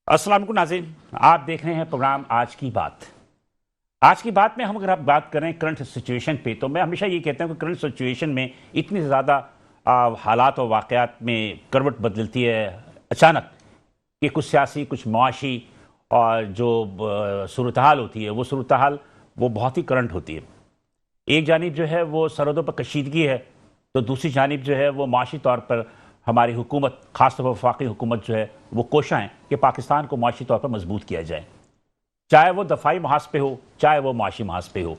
अस्सलाम वालेकुम नाज़रीन, आप देख रहे हैं प्रोग्राम आज की बात। आज की बात में हम अगर आप बात करें करंट सिचुएशन पे, तो मैं हमेशा ये कहता हूँ कि करंट सिचुएशन में इतनी ज़्यादा हालात और वाक़यात में करवट बदलती है अचानक कि कुछ सियासी, कुछ मुआशी और जो सूरत हाल होती है वो सूरत हाल वो बहुत ही करंट होती है। एक जानिब जो है वो सरहदों पर कशीदगी है, तो दूसरी जानिब जो है वो माशी तौर पर हमारी हुकूमत, खासतौर पर वफाकी हुकूमत जो है वो कोशां है कि पाकिस्तान को माशी तौर पर मजबूत किया जाए, चाहे वो दफाई महाज पे हो, चाहे वो माशी महाज पे हो,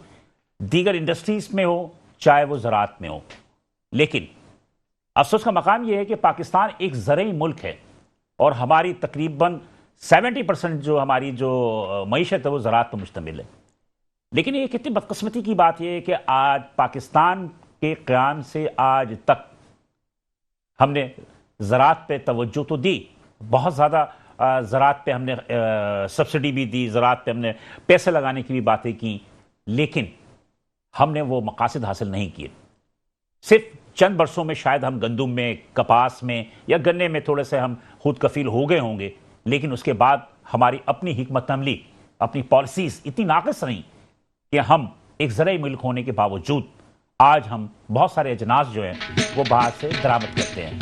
दीगर इंडस्ट्रीज में हो, चाहे वो ज़राअत में हो। लेकिन अफसोस का मकाम यह है कि पाकिस्तान एक ज़रई मुल्क है और हमारी तकरीबन 70% जो हमारी जो मईशत है वो ज़राअत पर मुश्तमिल है। लेकिन ये कितनी बदकिस्मती की बात यह है कि आज पाकिस्तान के क़याम से आज तक हमने ज़राअत पे तवज्जो तो दी, बहुत ज़्यादा ज़राअत पे हमने सब्सिडी भी दी, ज़राअत पे हमने पैसे लगाने की भी बातें की, लेकिन हमने वो मकासद हासिल नहीं किए। सिर्फ चंद बरसों में शायद हम गंदुम में, कपास में या गन्ने में थोड़े से हम खुद कफील हो गए होंगे, लेकिन उसके बाद हमारी अपनी हिकमत अमली, अपनी पॉलिसीज़ इतनी नाक़िस रहीं कि हम एक ज़रई मुल्क होने के बावजूद आज हम बहुत सारे अजनास जो हैं वो बाहर से दरामद करते हैं।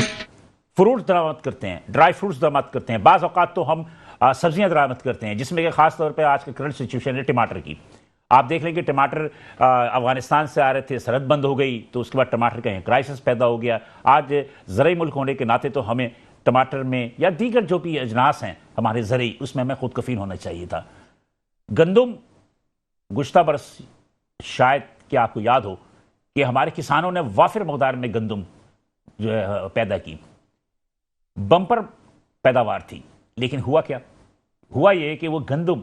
फ्रूट दरामद करते हैं, ड्राई फ्रूट्स दरामद करते हैं, बाज़ औक़ात तो हम सब्जियां दरामद करते हैं, जिसमें कि ख़ास तौर पे आज के करंट सिचुएशन है टमाटर की। आप देख लें कि टमाटर अफगानिस्तान से आ रहे थे, सरहद बंद हो गई, तो उसके बाद टमाटर का क्राइसिस पैदा हो गया। आज ज़रई मुल्क होने के नाते तो हमें टमाटर में या दीगर जो भी अजनास हैं हमारे ज़रई, उसमें हमें खुद कफील होना चाहिए था। गंदुम गुज़श्ता बरस शायद कि आपको याद हो कि हमारे किसानों ने वाफिर मकदार में गंदुम जो है पैदा की, बम्पर पैदावार थी। लेकिन हुआ क्या? हुआ ये कि वो गंदुम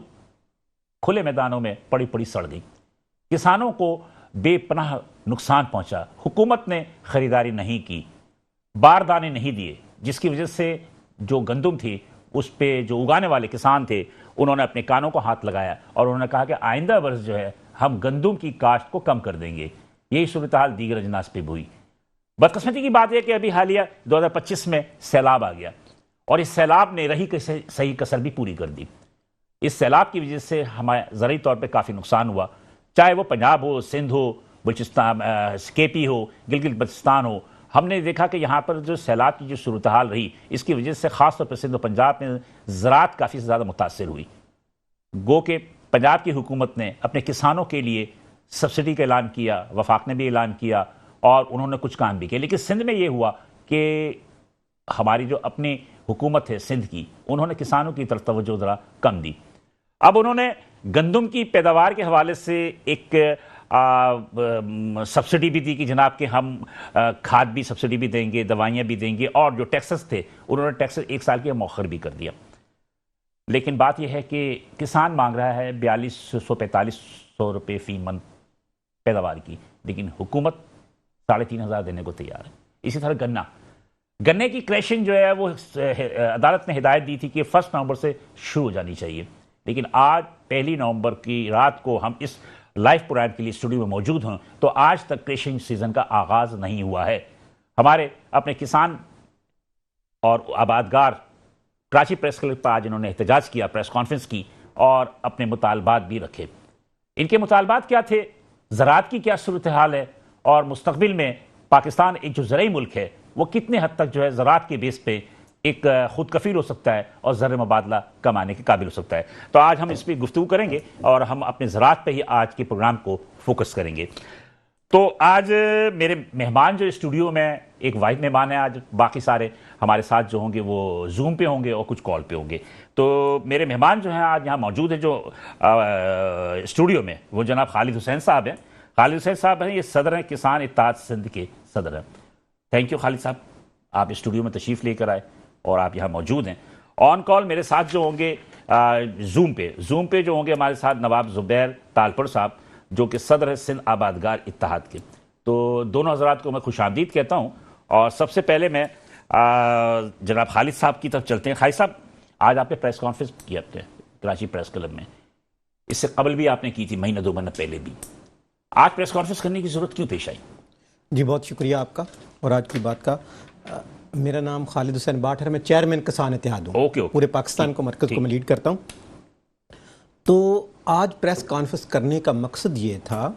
खुले मैदानों में पड़ी पड़ी सड़ गई, किसानों को बेपनाह नुकसान पहुंचा, हुकूमत ने खरीदारी नहीं की, बारदाने नहीं दिए, जिसकी वजह से जो गंदुम थी उस पर जो उगाने वाले किसान थे उन्होंने अपने कानों को हाथ लगाया और उन्होंने कहा कि आइंदा वर्ष जो है हम गंदुम की काश्त को कम कर देंगे। यही सूरत हाल दीगर अजनास पे हुई। बदकिस्मती की बात यह कि अभी हालिया 2025 में सैलाब आ गया और इस सैलाब ने रही सही कसर भी पूरी कर दी। इस सैलाब की वजह से हमारे ज़रूरी तौर पे काफ़ी नुकसान हुआ, चाहे वो पंजाब हो, सिंध हो, बलूचिस्तान, केपी हो, गिलगित बल्तिस्तान हो। हमने देखा कि यहाँ पर जो सैलाब की जो सूरत हाल रही, इसकी वजह से ख़ासतौर पर सिंध और पंजाब में ज़राअत काफ़ी ज़्यादा मुतासर हुई। गो के पंजाब की हुकूमत ने अपने किसानों के लिए सब्सिडी का ऐलान किया, वफाक ने भी ऐलान किया और उन्होंने कुछ काम भी किए। लेकिन सिंध में ये हुआ कि हमारी जो अपनी हुकूमत है सिंध की, उन्होंने किसानों की तरफ तवज्जो ज़रा कम दी। अब उन्होंने गंदुम की पैदावार के हवाले से एक सब्सिडी भी दी कि जनाब कि हम खाद भी सब्सिडी भी देंगे, दवाइयाँ भी देंगे, और जो टैक्सेस थे उन्होंने टैक्सेस 1 साल के मौखर भी कर दिया। लेकिन बात यह है कि किसान मांग रहा है 4200-4500 रुपये फ़ी मन पैदावार की, लेकिन हुकूमत 3500 देने को तैयार है। इसी तरह गन्ने की क्रैशिंग जो है वो अदालत ने हिदायत दी थी कि 1 नवंबर से शुरू हो जानी चाहिए, लेकिन आज 1 नवंबर की रात को हम इस लाइव प्रोग्राम के लिए स्टूडियो में मौजूद हैं तो आज तक क्रैशिंग सीजन का आगाज नहीं हुआ है। हमारे अपने किसान और आबादगार कराची प्रेस क्लब पर आज इन्होंने एहतजाज किया, प्रेस कॉन्फ्रेंस की और अपने मुतालबात भी रखे। इनके मुतालबात क्या थे, ज़राअत की क्या सूरत हाल है और मुस्तकबिल में पाकिस्तान एक जो ज़रई मुल्क है वो कितने हद तक जो है ज़राअत के बेस पे एक खुद कफील हो सकता है और ज़र मुबादला कमाने के काबिल हो सकता है। तो आज हम इस पर गुफ्तगू करेंगे और हम अपने ज़राअत पे ही आज के प्रोग्राम को फोकस करेंगे। तो आज मेरे मेहमान जो स्टूडियो में, एक वाहिद मेहमान है आज, बाकी सारे हमारे साथ जो होंगे वो जूम पे होंगे और कुछ कॉल पे होंगे। तो मेरे मेहमान जो हैं आज यहाँ मौजूद है जो स्टूडियो में, वो जनाब खालिद हुसैन साहब हैं। खालिद हुसैन साहब हैं, ये सदर हैं किसान इत्तेहाद सिंध के सदर हैं। थैंक यू खालिद साहब, आप स्टूडियो में तशरीफ़ लेकर आए और आप यहाँ मौजूद हैं। ऑन कॉल मेरे साथ जो होंगे जूम पे जो होंगे हमारे साथ नवाब ज़ुबैर तालपुर साहब जो कि सदर है सिंध आबादगार इत्तेहाद के। तो दोनों हज़रात को मैं खुशामदीद कहता हूँ और सबसे पहले मैं जनाब खालिद साहब की तरफ चलते हैं। खालिद साहब, आज आपने प्रेस कॉन्फ्रेंस की अपने कराची प्रेस क्लब में, इससे कबल भी आपने की थी, महीना 2 महीना पहले भी। आज प्रेस कॉन्फ्रेंस करने की ज़रूरत क्यों पेश आई? जी बहुत शुक्रिया आपका और आज की बात का। मेरा नाम खालिद हुसैन बाट है, मैं चेयरमैन किसान इत्तेहाद हूँ। ओके। पूरे पाकिस्तान को मरकज़ को मैं लीड करता हूँ। तो आज प्रेस कॉन्फ्रेंस करने का मकसद ये था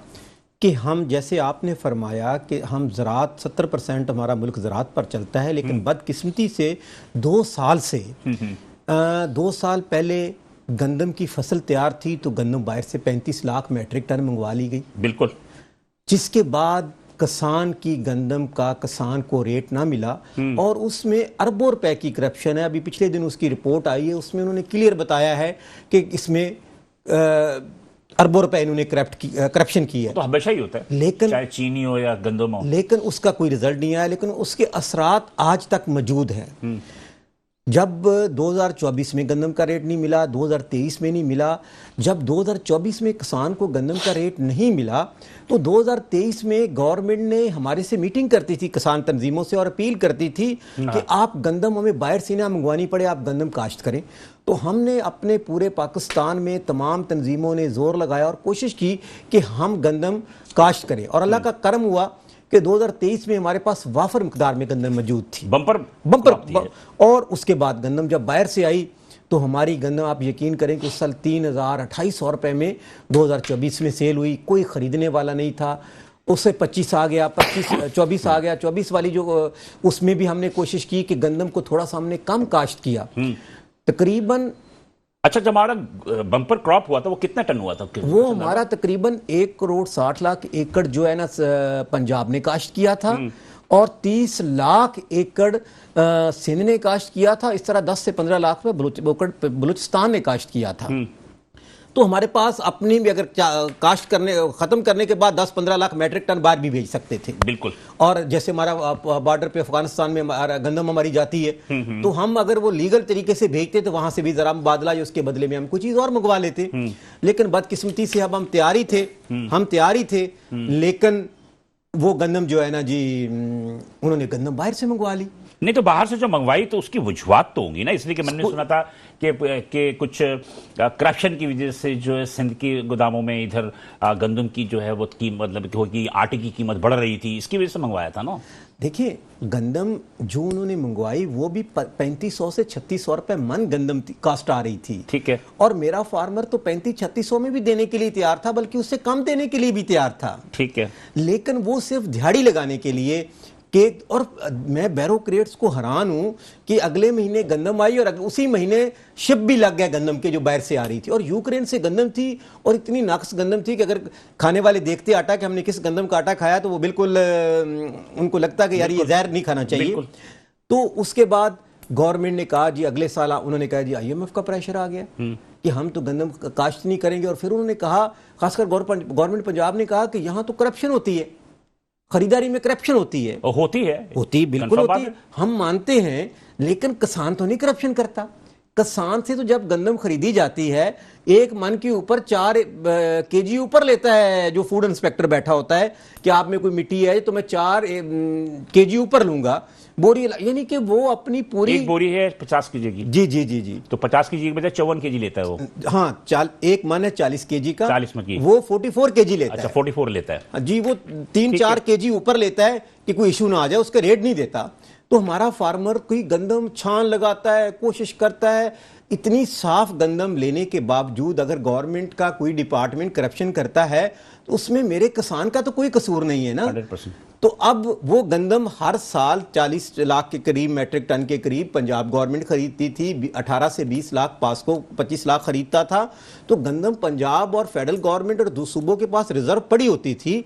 कि हम, जैसे आपने फरमाया कि हम ज़राअत 70% हमारा मुल्क ज़राअत पर चलता है, लेकिन बदकिस्मती से 2 साल से 2 साल पहले गंदम की फसल तैयार थी तो गंदम बाहर से 35 लाख मेट्रिक टन मंगवा ली गई। बिल्कुल। जिसके बाद किसान की गंदम का किसान को रेट ना मिला और उसमें अरबों रुपए की करप्शन है। अभी पिछले दिन उसकी रिपोर्ट आई है, उसमें उन्होंने क्लियर बताया है कि इसमें अरबों रुपए इन्होंने करप्शन की है। तो हमेशा ही होता है, लेकिन चाहे चीनी हो या गंदम हो, लेकिन उसका कोई रिजल्ट नहीं आया। लेकिन उसके असरात आज तक मौजूद हैं। जब 2024 में गंदम का रेट नहीं मिला, 2023 में नहीं मिला, जब 2024 में किसान को गंदम का रेट नहीं मिला तो 2023 में गवर्नमेंट ने हमारे से मीटिंग करती थी किसान तंजीमों से और अपील करती थी कि आप गंदम हमें बाहर से ना मंगवानी पड़े, आप गंदम काश्त करें। तो हमने अपने पूरे पाकिस्तान में तमाम तंजीमों ने जोर लगाया और कोशिश की कि हम गंदम काश्त करें, और अल्लाह का करम हुआ कि 2023 में हमारे पास वाफर मिकदार में गंदम मौजूद थी, बम्पर। और उसके बाद गंदम जब बाहर से आई तो हमारी गंदम, आप यकीन करें कि उस साल 3,000-2,500 रुपये में 2024 में सेल हुई। कोई ख़रीदने वाला नहीं था। उससे 25 आ गया, 24 आ गया। 24 वाली जो, उसमें भी हमने कोशिश की कि गंदम को थोड़ा सा हमने कम काश्त किया, तकरीबन। अच्छा, जब हमारा बम्पर क्रॉप हुआ था वो कितना टन हुआ था? वो हमारा तकरीबन 1,60,00,000 एकड़ जो है ना पंजाब ने काश्त किया था और 30 लाख एकड़ सिंध ने काश्त किया था। इस तरह 10 से 15 लाख में बलूचिस्तान ने काश्त किया था। तो हमारे पास अपनी भी अगर काश्त खत्म करने के बाद 10-15 लाख मैट्रिक टन बाहर भी भेज सकते थे। बिल्कुल। और जैसे हमारा बॉर्डर पे अफगानिस्तान में गंदम हमारी जाती है, तो हम अगर वो लीगल तरीके से भेजते तो वहां से भी जरा मुबादला या उसके बदले में हम कुछ चीज और मंगवा लेते। लेकिन बदकिस्मती से अब हम तैयार ही थे, लेकिन वो गंदम जो है ना जी, उन्होंने गंदम बाहर से मंगवा ली। नहीं तो बाहर से जो मंगवाई तो उसकी वजूहत तो होंगी ना, इसलिए कि मैंने सुना था कि कुछ करप्शन की वजह से जो है सिंध के गोदामों में इधर गंदम की जो है वो कीमत, मतलब कि आटे की कीमत बढ़ रही थी, इसकी वजह से मंगवाया था ना। देखिए, गंदम जो उन्होंने मंगवाई वो भी 3500 से 3600 रुपए मन गंदम कास्ट आ रही थी। ठीक है। और मेरा फार्मर तो 3500-3600 में भी देने के लिए तैयार था, बल्कि उससे कम देने के लिए भी तैयार था। ठीक है। लेकिन वो सिर्फ दिहाड़ी लगाने के लिए कि, और मैं बैरोक्रेट्स को हैरान हूं कि अगले महीने गंदम आई और उसी महीने शिप भी लग गया गंदम के जो बाहर से आ रही थी, और यूक्रेन से गंदम थी और इतनी नाकस गंदम थी कि अगर खाने वाले देखते आटा कि हमने किस गंदम का आटा खाया तो वो बिल्कुल उनको लगता कि यार ये जहर नहीं खाना चाहिए। तो उसके बाद गवर्नमेंट ने कहा जी, अगले साल उन्होंने कहा जी IMF का प्रेशर आ गया कि हम तो गंदम काश्त नहीं करेंगे। और फिर उन्होंने कहा, खासकर गवर्नमेंट पंजाब ने कहा कि यहाँ तो करप्शन होती है, खरीदारी में करप्शन होती है। बिल्कुल होती है, हम मानते हैं, लेकिन किसान तो नहीं करप्शन करता। किसान से तो जब गंदम खरीदी जाती है, एक मन के ऊपर 4 kg ऊपर लेता है जो फूड इंस्पेक्टर बैठा होता है कि आप में कोई मिट्टी है तो मैं 4 kg ऊपर लूंगा बोरी, यानी कि वो अपनी पूरी, एक बोरी है 50 kg की। जी जी जी जी। तो 50 kg के बजाय 54 kg लेता है वो। हाँ, एक मन है 40 kg का, 40 मन की, वो 44 kg लेता है। अच्छा, 44 लेता है जी। वो 3-4 kg ऊपर लेता है कि कोई इशू ना आ जाए, उसका रेट नहीं देता। तो हमारा फार्मर कोई गंदम छान लगाता है, कोशिश करता है, इतनी साफ गंदम लेने के बावजूद अगर गवर्नमेंट का कोई डिपार्टमेंट करप्शन करता है तो उसमें मेरे किसान का तो कोई कसूर नहीं है ना। 100%। तो अब वो गंदम हर साल 40 लाख के करीब मैट्रिक टन के करीब पंजाब गवर्नमेंट खरीदती थी, 18 से 20 लाख, पासको 25 लाख खरीदता था। तो गंदम पंजाब और फेडरल गवर्नमेंट और सूबों के पास रिजर्व पड़ी होती थी।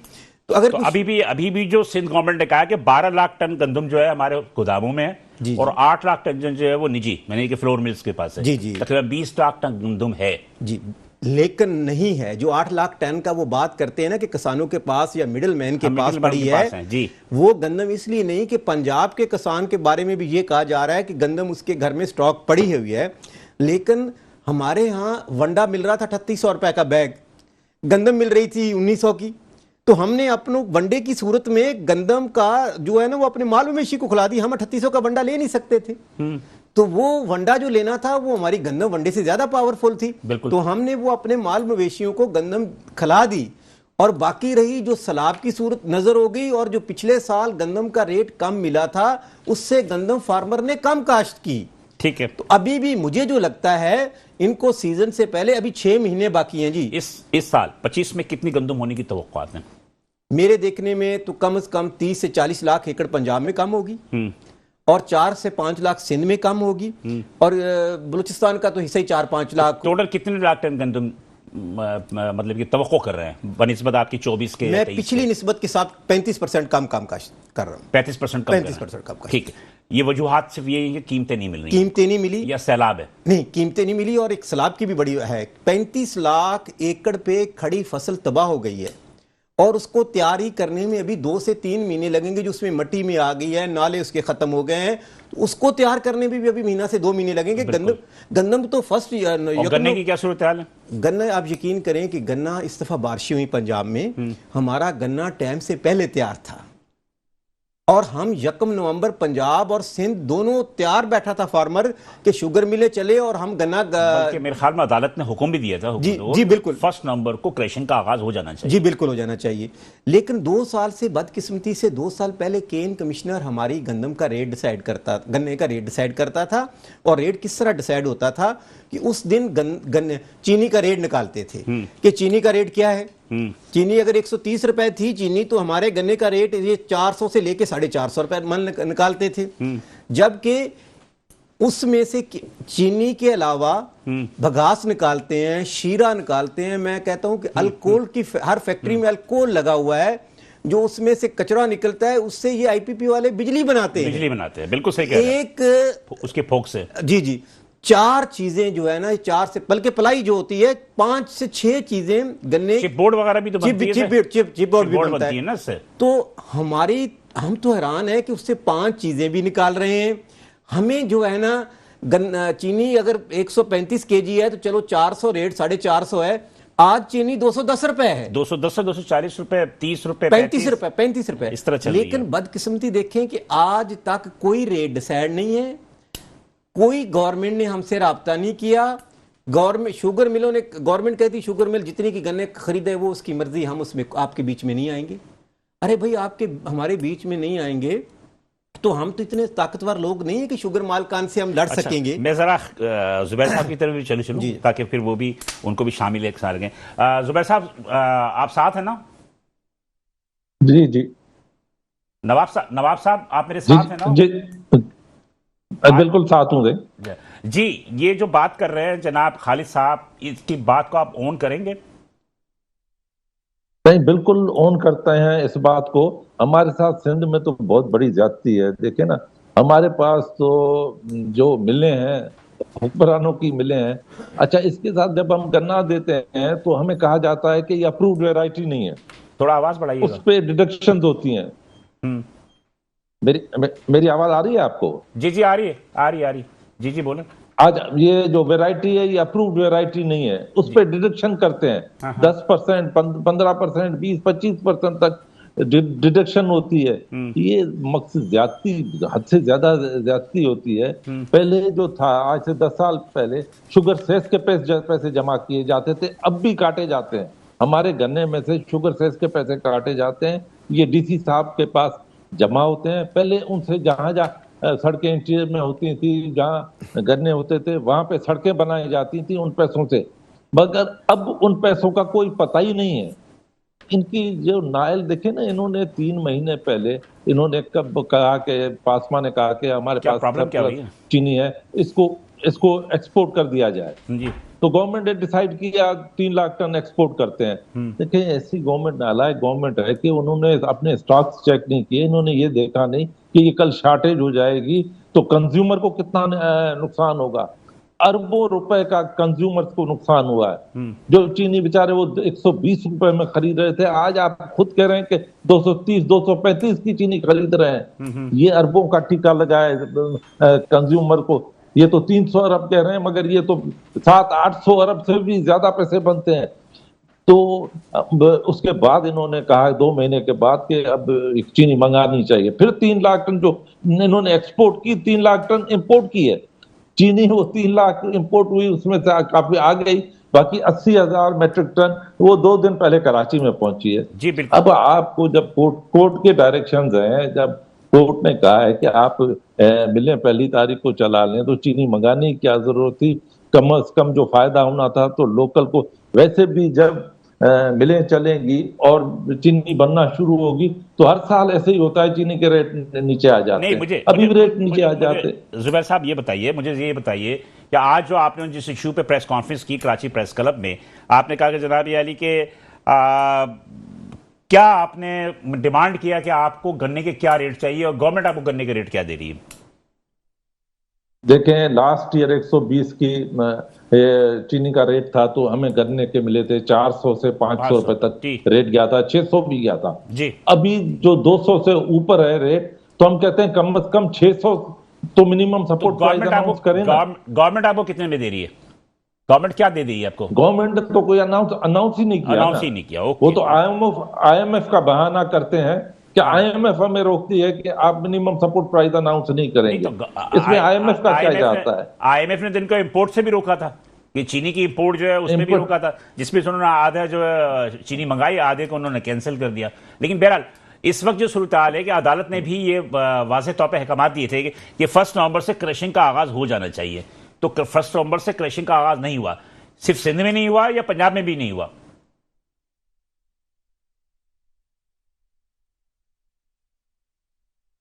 तो अगर अभी भी जो सिंध गवर्नमेंट ने कहा कि 12 लाख टन गंदम जो है हमारे गोदामों में है और 8 लाख टन जो है वो निजी, यानी कि फ्लोर मिल्स के पास है। जी। तकरीबन 20 लाख टन गंदम है जी, लेकिन नहीं है जो 8 लाख टन का वो बात करते हैं ना कि किसानों के पास या मिडिल मैन के पास पड़ी है जी। वो गंदम इसलिए नहीं कि पंजाब के किसान के बारे में भी ये कहा जा रहा है कि गंदम उसके घर में स्टॉक पड़ी हुई है, लेकिन हमारे यहाँ वंडा मिल रहा था 3800 रुपए का बैग, गंदम मिल रही थी 1900 की। तो हमने अपने वनडे की सूरत में गंदम का जो है ना वो अपने माल मवेशी को खिला दी। हम 3800 का वंडा ले नहीं सकते थे, तो वो वंडा जो लेना था वो हमारी गंदम वंडे से ज्यादा पावरफुल थी। तो हमने वो अपने माल मवेशियों को गंदम खिला दी और बाकी रही जो सैलाब की सूरत नजर हो गई, और जो पिछले साल गंदम का रेट कम मिला था उससे गंदम फार्मर ने कम काश्त की। ठीक है, तो अभी भी मुझे जो लगता है इनको सीजन से पहले अभी 6 महीने बाकी हैं जी। इस साल 25 में कितनी गंदम होने की तवक्कुआत है? मेरे देखने में तो कम से कम 30 से 40 लाख एकड़ पंजाब में कम होगी, और 4 से 5 लाख सिंध में कम होगी, और बलूचिस्तान का तो हिस्सा ही 4-5 लाख। टोटल कितने लाख टन गंदम मतलब कि तवक्को कर रहे हैं बनिस्बत आपकी 24 के? मैं पिछली निस्बत के साथ 35% कम काश्त कर रहा हूँ। 35% कम? 35% कम। ठीक है, ये वजूहात सिर्फ ये है कि कीमतें नहीं मिल रही? कीमतें नहीं मिली या सैलाब है? नहीं, कीमतें नहीं मिली, और एक सैलाब की भी बड़ी है। 35 लाख एकड़ पे खड़ी फसल तबाह हो गई है, और उसको तैयारी करने में अभी 2 से 3 महीने लगेंगे, जो उसमें मट्टी में आ गई है, नाले उसके खत्म हो गए हैं, तो उसको तैयार करने में भी अभी महीना से 2 महीने लगेंगे। गंदम तो फर्स्ट। गन्ने की क्या सूरत हाल है? गन्ना, आप यकीन करें कि गन्ना इस दफा बारिशें हुई पंजाब में, हमारा गन्ना टाइम से पहले तैयार था, और हम 1 नवंबर पंजाब और सिंध दोनों तैयार बैठा था फार्मर के शुगर मिले चले, और हम गन्ना मेरे ख्याल में अदालत ने हुक्म भी दिया था, जी बिल्कुल, 1 नवंबर को क्रैशिंग का आगाज हो जाना चाहिए। जी बिल्कुल हो जाना चाहिए। लेकिन 2 साल से बदकिस्मती से 2 साल पहले केन कमिश्नर हमारी गंदम का रेट डिसाइड करता, गन्ने का रेट डिसाइड करता था, और रेट किस तरह डिसाइड होता था कि उस दिन चीनी का रेट निकालते थे कि चीनी का रेट क्या है। चीनी अगर 130 रुपए थी चीनी, तो हमारे गन्ने का रेट ये 400 से लेके 450 रुपए मन निकालते थे। जबकि उसमें से चीनी के अलावा भगास निकालते हैं, शीरा निकालते हैं। मैं कहता हूं कि अल्कोहल की हर फैक्ट्री में अल्कोहल लगा हुआ है, जो उसमें से कचरा निकलता है, उससे ये आईपीपी वाले बिजली बनाते हैं। बिल्कुल सही कह रहे हैं। एक उसके फोक से जी 4 चीजें जो है ना, 4 से बल्कि पलाई जो होती है 5 से 6 चीजें गन्ने, चिपबोर्ड वगैरह भी तो बनती है, चिपबोर्ड भी बनता है ना इससे। तो हम तो हैरान है कि उससे 5 चीजें भी निकाल रहे हैं। हमें जो है ना चीनी अगर 135 केजी है तो चलो 400 रेट 450 है, आज चीनी 210 रुपए है, 210 से 240 रुपए, 30 रुपए, 35 रुपए इस तरह चल रही है। लेकिन बदकिस्मती देखें कि आज तक कोई रेट डिसाइड नहीं है, कोई गवर्नमेंट ने हमसे राब्ता नहीं किया। गवर्नमेंट शुगर मिलों ने, गवर्नमेंट कहती शुगर मिल जितनी की गन्ने खरीदे वो उसकी मर्जी, हम उसमें आपके बीच में नहीं आएंगे। अरे भाई, आपके हमारे बीच में नहीं आएंगे तो हम तो इतने ताकतवर लोग नहीं है कि शुगर मालकान से हम लड़ सकेंगे। मैं जरा जुबैर साहब की तरफ भी चलूं ताकि फिर वो भी, उनको भी शामिल एक साथ गए। जुबैर साहब, आप साथ हैं ना? जी नवाब साहब आप मेरे साथ हैं ना? जी बिल्कुल साथ हूँ जी। ये जो बात कर रहे हैं जनाब खालिद साहब, इसकी बात को आप ऑन करेंगे? नहीं, बिल्कुल ऑन करते हैं इस बात को। हमारे साथ सिंध में तो बहुत बड़ी ज्यादती है। देखिए ना, हमारे पास तो जो मिले हैं हुक्मरानों की मिले हैं। अच्छा, इसके साथ जब हम गन्ना देते हैं तो हमें कहा जाता है कि ये अप्रूव्ड वैरायटी नहीं है। थोड़ा आवाज बढ़ाइएगा। उस पे डिडक्शन होती हैं। मेरी आवाज आ रही है आपको? जी आ रही है। जी बोलें। आज ये जो वैरायटी है ये अप्रूव्ड वैरायटी नहीं है, उस पर डिडक्शन करते हैं। 10%, 15%, 20-25% तक डिडक्शन होती है। ये मकसद ज्यादती, हद से ज्यादा ज्यादती होती है। पहले जो था, आज से 10 साल पहले शुगर सेस के पैसे जमा किए जाते थे, अब भी काटे जाते हैं। हमारे गन्ने में से शुगर सेस के पैसे काटे जाते हैं। ये डीसी साहब के पास जमा होते हैं। पहले उनसे जहां सड़कें इंटीरियर में होती थी, जहां गन्ने होते थे वहां पे सड़कें बनाई जाती थी उन पैसों से, मगर अब उन पैसों का कोई पता ही नहीं है। इनकी जो नायल देखे ना, इन्होंने 3 महीने पहले इन्होंने कब कहा कि पासमा ने कहा कि हमारे पास चीनी है, इसको एक्सपोर्ट कर दिया जाए जी। तो गवर्नमेंट ने डिसाइड किया 3 लाख टन एक्सपोर्ट करते हैं। देखिए, ऐसी गवर्नमेंट नालायक गवर्नमेंट है कि उन्होंने अपने स्टॉक्स चेक नहीं किए। इन्होंने ये देखा नहीं कि ये कल शॉर्टेज हो जाएगी तो कंज्यूमर को कितना नुकसान होगा। अरबों रुपए का कंज्यूमर को नुकसान हुआ है। जो चीनी बेचारे वो 120 रुपए में खरीद रहे थे, आज आप खुद कह रहे हैं कि 230, 235 की चीनी खरीद रहे हैं। ये अरबों का टीका लगा है कंज्यूमर को। ये तो 300 अरब कह रहे हैं, मगर ये तो 700-800 अरब से भी ज्यादा पैसे बनते हैं। तो उसके बाद इन्होंने कहा 2 महीने के बाद कि अब चीनी मंगानी चाहिए। फिर 3 लाख टन जो इन्होंने एक्सपोर्ट की, 3 लाख टन इंपोर्ट की है चीनी। वो 3 लाख इंपोर्ट हुई, उसमें से काफी आ गई, बाकी 80,000 मेट्रिक टन वो 2 दिन पहले कराची में पहुंची है। जी बिल्कुल। अब आपको जब कोर्ट के डायरेक्शंस हैं, जब कोर्ट ने कहा है कि आप मिलें 1 तारीख को चला लें, तो चीनी मंगाने की क्या जरूरत थी? कम से कम जो फायदा होना था तो लोकल को। वैसे भी जब मिलें चलेंगी और चीनी बनना शुरू होगी तो हर साल ऐसे ही होता है, चीनी के रेट नीचे आ जाते हैं। अभी भी रेट नीचे आ जाते हैं। जुबैर साहब मुझे ये बताइए कि आज जो आपने जिस इशू पे प्रेस कॉन्फ्रेंस की कराची प्रेस क्लब में, आपने कहा कि जनाब अली के क्या आपने डिमांड किया कि आपको गन्ने के क्या रेट चाहिए और गवर्नमेंट आपको गन्ने के रेट क्या दे रही है? देखें, लास्ट ईयर 120 की चीनी का रेट था तो हमें गन्ने के मिले थे 400 से 500 रुपए तक रेट गया था, 600 भी गया था जी। अभी जो 200 से ऊपर है रेट, तो हम कहते हैं कम से कम 600 तो मिनिमम सपोर्ट प्राइस अनाउंस करें ना। गवर्नमेंट आपको कितने में दे रही है? गवर्नमेंट क्या दे दी है आपको? गवर्नमेंट तो कोई अनाउंस ही नहीं किया। वो तो आईएमएफ का बहाना करते हैं कि आईएमएफ हमें रोकती है कि आप मिनिमम सपोर्ट प्राइस अनाउंस नहीं करेंगे। इसमें आईएमएफ का क्या जाता है? आईएमएफ ने दिन को इंपोर्ट से भी रोका था कि चीनी की इंपोर्ट जो है उसमें भी रोका था, जिसमें उन्होंने आधा जो चीनी मंगाई, आधे को उन्होंने कैंसिल कर दिया। लेकिन बहरहाल इस वक्त जो सूरत हाल है कि अदालत ने भी ये वाज़ेह तौर पर अहकाम दिए थे कि 1 नवंबर से क्रशिंग का आगाज हो जाना चाहिए, तो 1 नवंबर से क्रशिंग का आगाज नहीं हुआ। सिर्फ सिंध में नहीं हुआ या पंजाब में भी नहीं हुआ?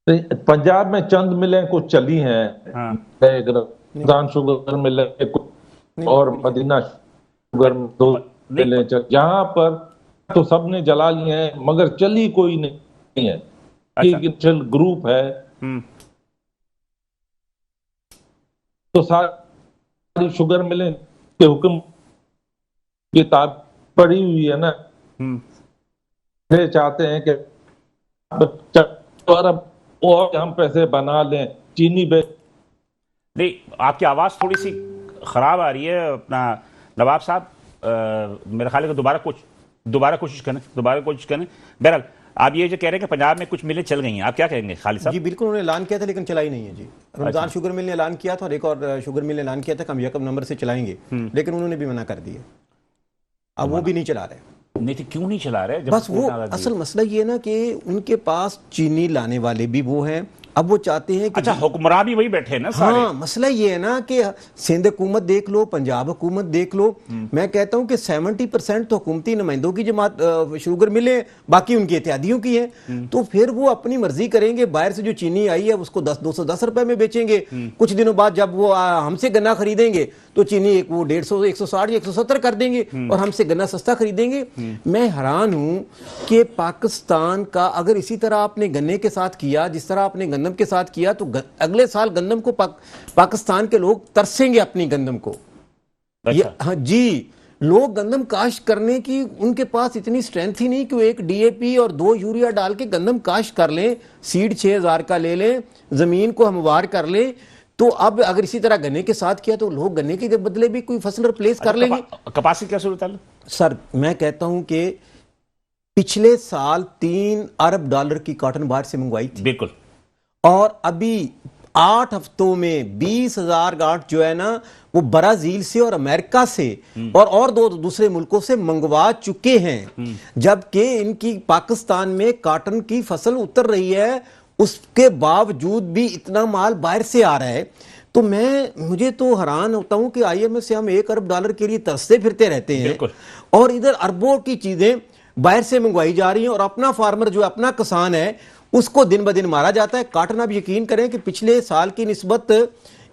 पंजाब में चंद मिलें कुछ चली हैं। हाँ। शुगर मिलें और मदीना शुगर 2 मिलें जहां पर तो सबने जला लिए हैं, मगर चली कोई नहीं है। अच्छा। ग्रुप है तो सारी शुगर मिलें के हुक्म किताब पड़ी हुई है ना। चाहते हैं कि और हम पैसे बना लें चीनी पे। नहीं, आपकी आवाज थोड़ी सी खराब आ रही है अपना नवाब साहब, मेरा ख्याल है कि दोबारा कोशिश करें। बहरहाल आप ये जो कह रहे हैं कि पंजाब में कुछ मिलें चल गई हैं, आप क्या कहेंगे खालिद साहब? जी बिल्कुल, उन्होंने ऐलान किया था लेकिन चलाई नहीं है जी। रमजान शुगर मिल ने ऐलान किया था और एक और शुगर मिल ने ऐलान किया था कि हम 1 नवंबर से चलाएंगे, लेकिन उन्होंने भी मना कर दिया। अब वो भी नहीं चला रहे। नहीं तो क्यों नहीं चला रहे? बस वो असल मसला ये है ना कि उनके पास चीनी लाने वाले भी वो हैं। अब वो चाहते हैं कि अच्छा, हुक्मरान भी वही बैठे हैं ना सारे। हाँ, मसला ये है ना कि सिंध हुकूमत देख लो, पंजाब हुकूमत देख लो, मैं कहता हूं कि 70% तो हुकूमती नुमाइंदों की जमात शुगर मिले, बाकी उनकी इत्यादियों की है। तो फिर वो अपनी मर्जी करेंगे, बाहर से जो चीनी आई है उसको 210 रुपए में बेचेंगे। कुछ दिनों बाद जब वो हमसे गन्ना खरीदेंगे तो चीनी वो 150, 160 या 170 कर देंगे और हमसे गन्ना सस्ता खरीदेंगे। मैं हैरान हूं कि पाकिस्तान का अगर इसी तरह आपने गन्ने के साथ किया जिस तरह आपने गंदम के साथ किया तो अगले साल गंदम को पाकिस्तान के लोग तरसेंगे अपनी गंदम को। अच्छा। हाँ जी, लोग गंदम काश्त करने की उनके पास इतनी स्ट्रेंथ ही नहीं कि वो 1 डीएपी और 2 यूरिया डाल के गंदम काश्त कर लें, सीड 6000 का ले लें, जमीन को हमवार कर लें। तो अब अगर इसी तरह गन्ने के साथ किया तो लोग गन्ने के बदले भी कोई फसल रिप्लेस कर लेंगे। कपास की क्या सूरत है सर? मैं कहता हूं कि पिछले साल $3 अरब की कॉटन बाहर से मंगवाई थी। बिल्कुल। और अभी 8 हफ्तों में 20,000 गांठ जो है ना वो ब्राजील से और अमेरिका से और दूसरे मुल्कों से मंगवा चुके हैं, जबकि इनकी पाकिस्तान में कॉटन की फसल उतर रही है, उसके बावजूद भी इतना माल बाहर से आ रहा है। तो मुझे तो हैरान होता हूं कि आईएमएफ से हम $1 अरब के लिए तरसते फिरते रहते हैं और इधर अरबों की चीजें बाहर से मंगवाई जा रही हैं और अपना फार्मर जो अपना किसान है उसको दिन ब दिन मारा जाता है। कॉटन, आप यकीन करें कि पिछले साल की निस्बत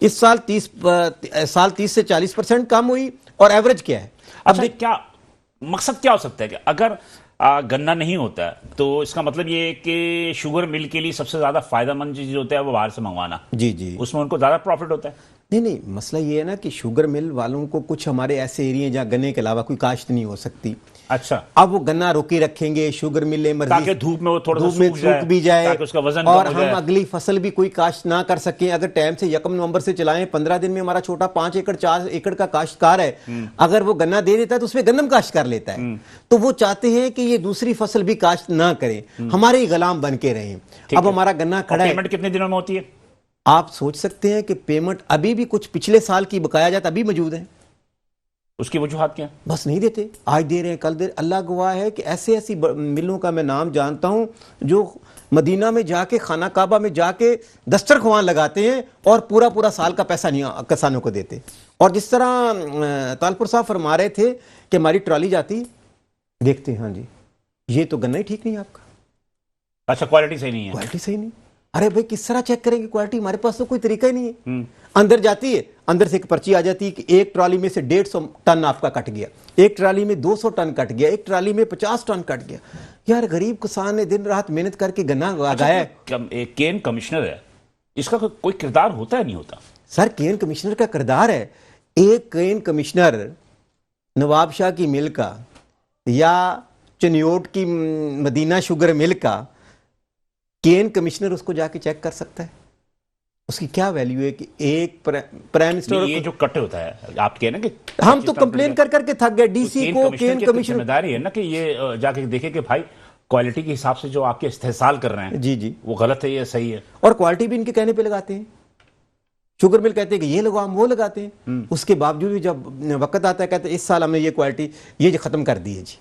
इस साल 30 से 40% कम हुई और एवरेज क्या है? अब क्या मकसद क्या हो सकता है कि अगर गन्ना नहीं होता है तो इसका मतलब ये है कि शुगर मिल के लिए सबसे ज्यादा फायदेमंद चीज होता है वो बाहर से मंगवाना। जी, उसमें उनको ज्यादा प्रॉफिट होता है। नहीं, मसला ये है ना कि शुगर मिल वालों को कुछ हमारे ऐसे एरिया जहाँ गन्ने के अलावा कोई काश्त नहीं हो सकती। अच्छा, अब वो गन्ना रोके रखेंगे, शुगर मिले मर्जी ताकि धूप में वो थोड़ा धूप में सूख भी जाए ताकि उसका वजन और हम अगली फसल भी कोई काश्त ना कर सके। अगर टाइम से 1 नवंबर से चलाएं, 15 दिन में हमारा छोटा 5 एकड़ 4 एकड़ का काश्तकार है, अगर वो गन्ना दे देता है तो उसमें गन्नम काश्त कर लेता है। तो वो चाहते हैं कि ये दूसरी फसल भी काश्त ना करें, हमारे ही गुलाम बन के रहें। अब हमारा गन्ना खड़ा है। पेमेंट कितने दिनों में होती है? आप सोच सकते हैं कि पेमेंट अभी भी कुछ पिछले साल की बकाया जात अभी मौजूद है। उसकी वजूहात क्या? बस नहीं देते, आज दे रहे हैं कल दे। अल्लाह गवाह है कि ऐसी ऐसी मिलों का मैं नाम जानता हूं जो मदीना में जाके, खाना काबा में जाके दस्तरख्वान लगाते हैं और पूरा पूरा साल का पैसा नहीं किसानों को देते। और जिस तरह तालपुर साहब फरमा रहे थे कि हमारी ट्रॉली जाती, देखते हैं हाँ जी ये तो गन्ना ही ठीक नहीं है आपका, अच्छा क्वालिटी सही नहीं है, क्वालिटी सही नहीं। अरे भाई किस तरह चेक करेंगे क्वालिटी? हमारे पास तो कोई तरीका ही नहीं है। अंदर जाती है, अंदर से एक पर्ची आ जाती है कि एक ट्रॉली में से 150 टन आपका कट गया, एक ट्रॉली में 200 टन कट गया, एक ट्रॉली में 50 टन कट गया। यार गरीब किसान ने दिन रात मेहनत करके गन्ना लगाया है। एक केन कमिश्नर है, इसका कोई किरदार होता है नहीं होता? सर केन कमिश्नर का किरदार है, एक केन कमिश्नर नवाब शाह की मिल का या चनियोट की मदीना शुगर मिल का केन कमिश्नर उसको जाके चेक कर सकता है? उसकी क्या वैल्यू है कि एक प्राइम मिनिस्टर, ये जो कट होता है आप कह ना कि हम तो कंप्लेन कर करके थक गए डीसी को, केन कमिश्नर जिम्मेदारी है ना कि ये जाके देखे कि भाई क्वालिटी के हिसाब से जो आपके इस्तेहसाल कर रहे हैं जी जी वो गलत है या सही है। और क्वालिटी भी इनके कहने पे लगाते हैं। शुगर मिल कहते हैं कि ये लगाओ, हम वो लगाते हैं। उसके बावजूद भी जब वक्त आता है कहते हैं इस साल हमने ये क्वालिटी ये जो खत्म कर दी है जी।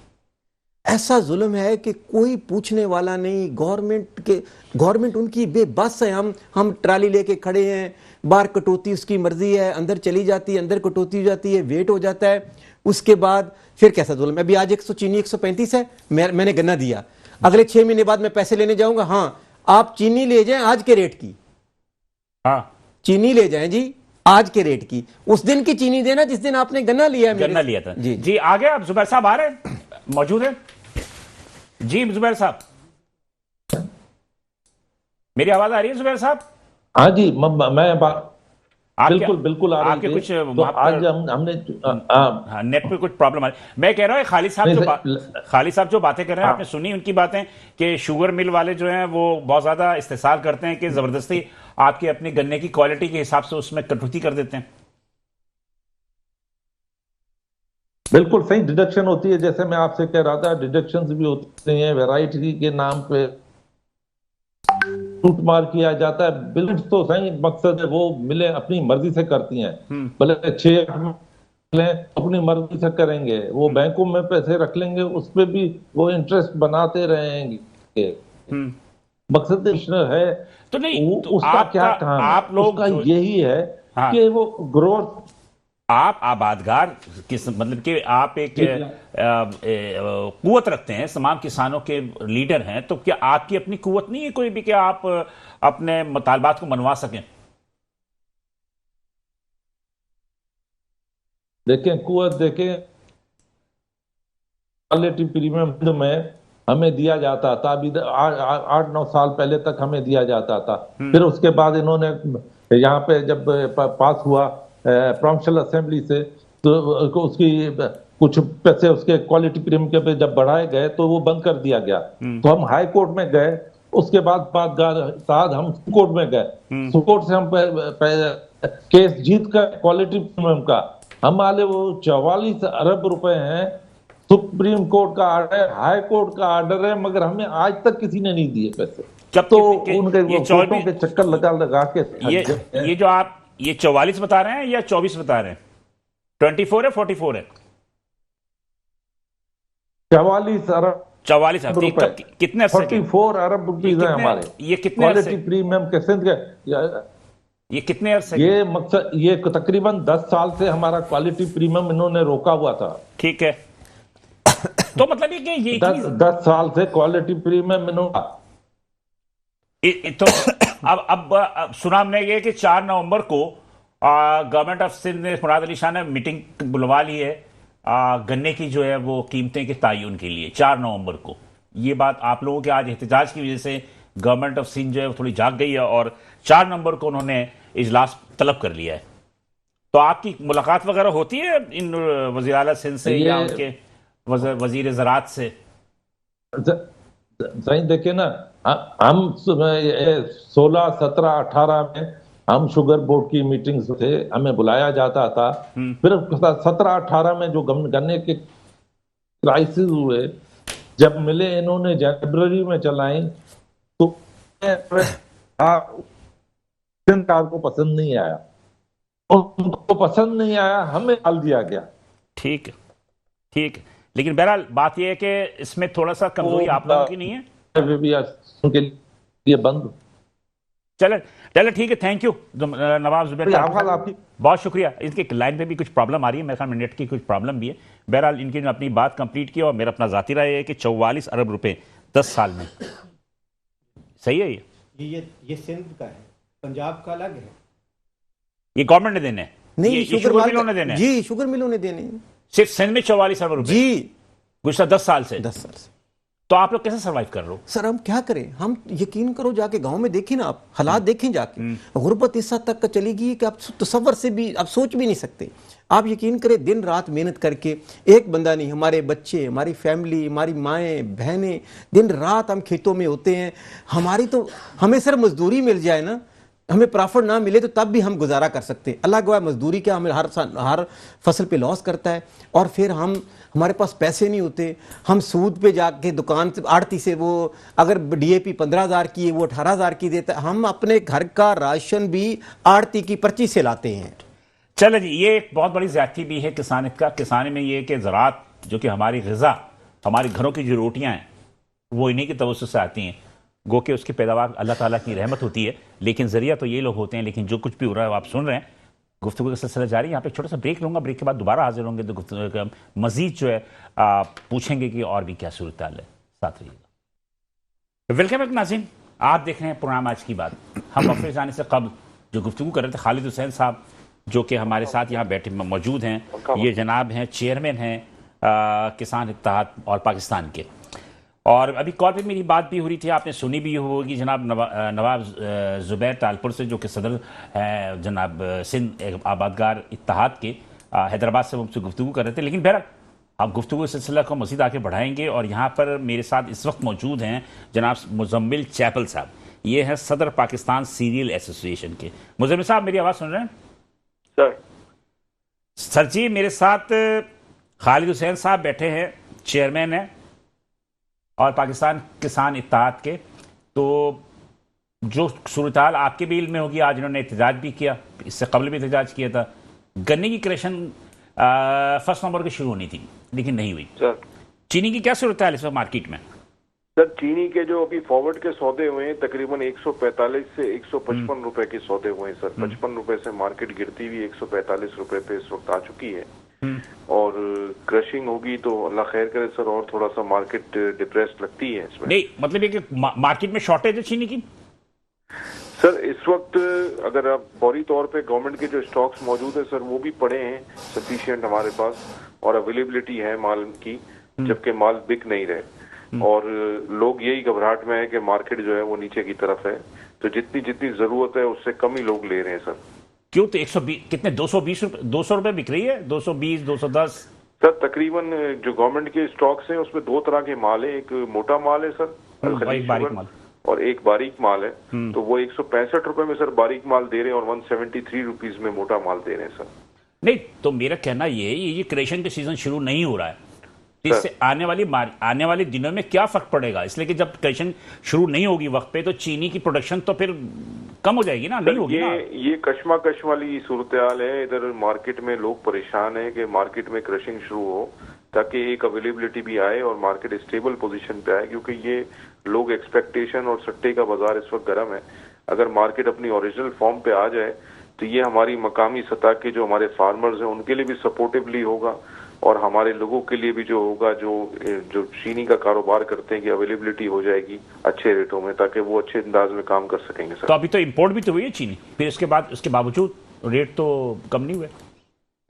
ऐसा जुल्म है कि कोई पूछने वाला नहीं। गवर्नमेंट उनकी बेबस है। हम ट्राली लेके खड़े हैं, बाहर कटौती उसकी मर्जी है, अंदर चली जाती है, अंदर कटौती हो जाती है, वेट हो जाता है। उसके बाद फिर कैसा जुल्म है? अभी आज 100 चीनी 135 है, मैंने गन्ना दिया, अगले 6 महीने बाद मैं पैसे लेने जाऊंगा। हाँ आप चीनी ले जाएं आज के रेट की, हाँ चीनी ले जाएं जी आज के रेट की, उस दिन की चीनी देना जिस दिन आपने गन्ना लिया है। गन्ना लिया था जी। आगे आप जुबैर साहब आ रहे हैं, मौजूद है जी? जुबैर साहब मेरी आवाज आ रही है जुबैर साहब? हाँ जी मैं बिल्कुल आ रही आपके कुछ तो आज हमने हाँ, नेट पे कुछ प्रॉब्लम आ रही। मैं कह रहा हूँ खालिद साहब जो बातें कर रहे हैं आपने सुनी उनकी बातें कि शुगर मिल वाले जो हैं वो बहुत ज्यादा इस्तेहसाल करते हैं कि जबरदस्ती आपके अपनी गन्ने की क्वालिटी के हिसाब से उसमें कटौती कर देते हैं। बिल्कुल सही डिडक्शन होती है, जैसे मैं आपसे कह रहा था डिडक्शंस भी होते हैं, वैरायटी के नाम पे टूट मार किया जाता है। बिल्ड तो सही मकसद है, वो मिले अपनी मर्जी से करती हैं, भले 6-8 मिले अपनी मर्जी से करेंगे, वो बैंकों में पैसे रख लेंगे, उस पर भी वो इंटरेस्ट बनाते रहेंगे। मकसद है तो नहीं तो उसका क्या काम है? आप लोग यही है कि वो ग्रोथ, आप आबादगार किस मतलब कि आप एक कुव्वत रखते हैं, तमाम किसानों के लीडर हैं, तो क्या आपकी अपनी कुव्वत नहीं है कोई भी कि आप अपने मुतालबात को मनवा सकें? देखें कुव्वत देखें, क्वालिटी प्रीमियम में हमें दिया जाता था, अभी 8-9 साल पहले तक हमें दिया जाता था। फिर उसके बाद इन्होंने यहाँ पे जब पास हुआ प्रोविंशियल असेंबली से, तो उसकी कुछ पैसे उसके क्वालिटी प्रीमियम के पे जब बढ़ाए गए तो वो बंद कर दिया गया। तो हम हाई कोर्ट में गए, उसके बाद हम कोर्ट में गए, कोर्ट से हम केस जीत कर क्वालिटी प्रीमियम का हमारे वो 44 अरब रुपए हैं। सुप्रीम कोर्ट का आर्डर, हाई कोर्ट का आर्डर है, मगर हमें आज तक किसी ने नहीं दिए पैसे। जब तो उनके कोर्टों के चक्कर लगा के ये जो आप ये 44 बता रहे हैं या 24 बता रहे हैं? 24 है 44 है? 44 अरब 44 अरब कितने 44 अरब रुपीज है हमारे। ये कितने क्वालिटी प्रीमियम के सिंध के ये कितने अरसे? ये मकसद ये तकरीबन 10 साल से हमारा क्वालिटी प्रीमियम इन्होंने रोका हुआ था। ठीक है, तो मतलब ये 10 साल से क्वालिटी प्रीमियम इन्होंने तो अब सुना हमने ये कि 4 नवंबर को गवर्नमेंट ऑफ सिंध ने, मुराद अली शाह ने मीटिंग बुलवा ली है गन्ने की जो है वो कीमतें के तायुन के लिए 4 नवंबर को। ये बात आप लोगों के आज एहतजाज की वजह से गवर्नमेंट ऑफ सिंध जो है वो थोड़ी जाग गई है और 4 नवंबर को उन्होंने इजलास तलब कर लिया है। तो आपकी मुलाकात वगैरह होती है इन वज़ीर आला सिंध से या उनके वजीर ज़राअत से? सही देखिए ना, हम 16, 17, 18 में हम शुगर बोर्ड की मीटिंग्स थे, हमें बुलाया जाता था। फिर 17, 18 में जो गन्ने के क्राइसिस हुए, जब मिले इन्होंने जनवरी में चलाई, तो सरकार को पसंद नहीं आया, उनको पसंद नहीं आया, हमें डाल दिया गया। ठीक है, ठीक है। लेकिन बहरहाल बात यह है कि इसमें थोड़ा सा कमजोरी आप लोगों की नहीं है? भी आज उनके लिए बंद। चले चले, ठीक है, थैंक यू नवाब जुबैर आभार साहब, आपकी। बहुत शुक्रिया। इनके लाइन में भी कुछ प्रॉब्लम आ रही है, मेरे ख्याल में नेट की कुछ प्रॉब्लम भी है। बहरहाल इनकी ने अपनी बात कंप्लीट की और मेरा अपना जाती राय है कि 44 अरब रुपए 10 साल में, सही है ये सिंध का है, पंजाब का अलग है। ये गवर्नमेंट ने देने हैं? नहीं, ये शुगर शुगर मिलों ने देने हैं? जी, शुगर मिलों ने देने हैं। सिर्फ सिंध में 44 अरब रुपए जी, गुज़श्ता 10 साल से? 10 साल से। तो आप लोग कैसे सर्वाइव कर रहे हो? सर हम क्या करें, हम यकीन करो जाके गांव में देखें ना, आप हालात देखें जाके, गुर्बत इस हद तक का चली गई कि आप तसव्वुर से भी आप सोच भी नहीं सकते। आप यकीन करें, दिन रात मेहनत करके, एक बंदा नहीं, हमारे बच्चे, हमारी फैमिली, हमारी माएँ बहनें, दिन रात हम खेतों में होते हैं। हमें सिर्फ मजदूरी मिल जाए ना, हमें प्रॉफिट ना मिले तो तब भी हम गुजारा कर सकते हैं। अल्लाह गवाह, मजदूरी क्या हमें हर फसल पे लॉस करता है, और फिर हमारे पास पैसे नहीं होते। हम सूद पे जाके दुकान से, आड़ती से, वो अगर डीएपी 15,000 की है वो 18,000 की देता है। हम अपने घर का राशन भी आड़ती की पर्ची से लाते हैं। चलो जी, ये एक बहुत बड़ी ज्यादती भी है किसानियत का। किसानी में ये कि ज़राअत जो कि हमारी ग़िज़ा, हमारे घरों की जो रोटियां हैं वो इन्हीं की तवज्जुह से आती हैं। गो के उसकी पैदावार अल्लाह ताला की रहमत होती है, लेकिन ज़रिया तो ये लोग होते हैं। लेकिन जो कुछ भी हो रहा है वो आप सुन रहे हैं। गुफ्तगू का सिलसिला जारी। यहाँ पे छोटा सा ब्रेक लूंगा, ब्रेक के बाद दोबारा हाजिर होंगे तो गुफ्तगू का मजीद जो है पूछेंगे कि और भी क्या सूरत हाल है। साथ रहिएगा। वेलकम बैक नाज़रीन, आप देख रहे हैं प्रोग्राम आज की बात। हम वफ़े जाने से कबल जो गुफ्तगू कर रहे थे, खालिद हुसैन साहब जो कि हमारे साथ यहाँ बैठे मौजूद हैं, ये जनाब हैं चेयरमैन हैं किसान इत्तेहाद और पाकिस्तान के। और अभी कॉल पे मेरी बात भी हो रही थी, आपने सुनी भी होगी, जनाब नवाब जुबैर तालपुर से, जो कि सदर है जनाब सिंध आबादगार इत्तेहाद के, हैदराबाद से मुझसे गुफ्तगू कर रहे थे। लेकिन बहरहाल आप गुफ्तगू सिलसिला को मज़ीद आगे बढ़ाएंगे। और यहाँ पर मेरे साथ इस वक्त मौजूद हैं जनाब मुजम्मिल चैपल साहब, ये हैं सदर पाकिस्तान सीरियल एसोसिएशन के। मुजम्मिल साहब मेरी आवाज़ सुन रहे हैं? सर जी, मेरे साथ खालिद हुसैन साहब बैठे हैं, चेयरमैन हैं और पाकिस्तान किसान इत्तेहाद के। तो जो सूरत हाल आपके भी इल्म में होगी, आज इन्होंने एहतजाज भी किया, इससे कबल भी एहतजाज किया था। गन्ने की क्रेशन 1 नवंबर को शुरू होनी थी लेकिन नहीं हुई। सर चीनी की क्या सूरत हाल इस वक्त मार्केट में? सर चीनी के जो अभी फॉरवर्ड के सौदे हुए हैं तकरीबन 145 से 155 रुपए के सौदे हुए हैं सर। 55 रुपए से मार्केट गिरती हुई 145 रुपए पे इस वक्त आ चुकी है। और क्रशिंग होगी तो अल्लाह खैर करे सर, और थोड़ा सा मार्केट डिप्रेस्ड लगती है इसमें। नहीं, मतलब ये कि मार्केट में शॉर्टेज है चीनी की? सर इस वक्त अगर आप फौरी तौर पे गवर्नमेंट के जो स्टॉक्स मौजूद है सर वो भी पड़े हैं सफिशिएंट हमारे पास, और अवेलेबिलिटी है माल की, जबकि माल बिक नहीं रहे। और लोग यही घबराहट में है कि मार्केट जो है वो नीचे की तरफ है, तो जितनी जितनी जरूरत है उससे कम ही लोग ले रहे हैं सर। क्यों? तो 120 कितने 220 रुपए 200 रुपए बिक रही है, 220 210? सर तकरीबन जो गवर्नमेंट के स्टॉक्स हैं उसमें 2 तरह के माल है, एक मोटा माल है सर एक बारीक माल, और एक बारीक माल है। तो वो 165 रुपए में सर बारीक माल दे रहे हैं और 173 रुपीज में मोटा माल दे रहे हैं सर। नहीं, तो मेरा कहना ये क्रेशन का सीजन शुरू नहीं हो रहा है, इससे आने वाले दिनों में क्या फर्क पड़ेगा? इसलिए कि जब क्रेशन शुरू नहीं होगी वक्त पे तो चीनी की प्रोडक्शन तो फिर कम हो जाएगी ना, नहीं होगी ना? ये कशमकश वाली सूरत हाल है। इधर मार्केट में लोग परेशान है कि मार्केट में क्रशिंग शुरू हो ताकि एक अवेलेबिलिटी भी आए और मार्केट स्टेबल पोजीशन पे आए, क्योंकि ये लोग एक्सपेक्टेशन और सट्टे का बाजार इस वक्त गर्म है। अगर मार्केट अपनी ओरिजिनल फॉर्म पे आ जाए तो ये हमारी मकामी सतह के जो हमारे फार्मर्स हैं उनके लिए भी सपोर्टिवली होगा, और हमारे लोगों के लिए भी जो होगा जो चीनी का कारोबार करते हैं कि अवेलेबिलिटी हो जाएगी अच्छे रेटों में, ताकि वो अच्छे अंदाज में काम कर सकेंगे सर। तो अभी तो इंपोर्ट भी तो हुई है चीनी, फिर उसके बावजूद रेट तो कम नहीं हुए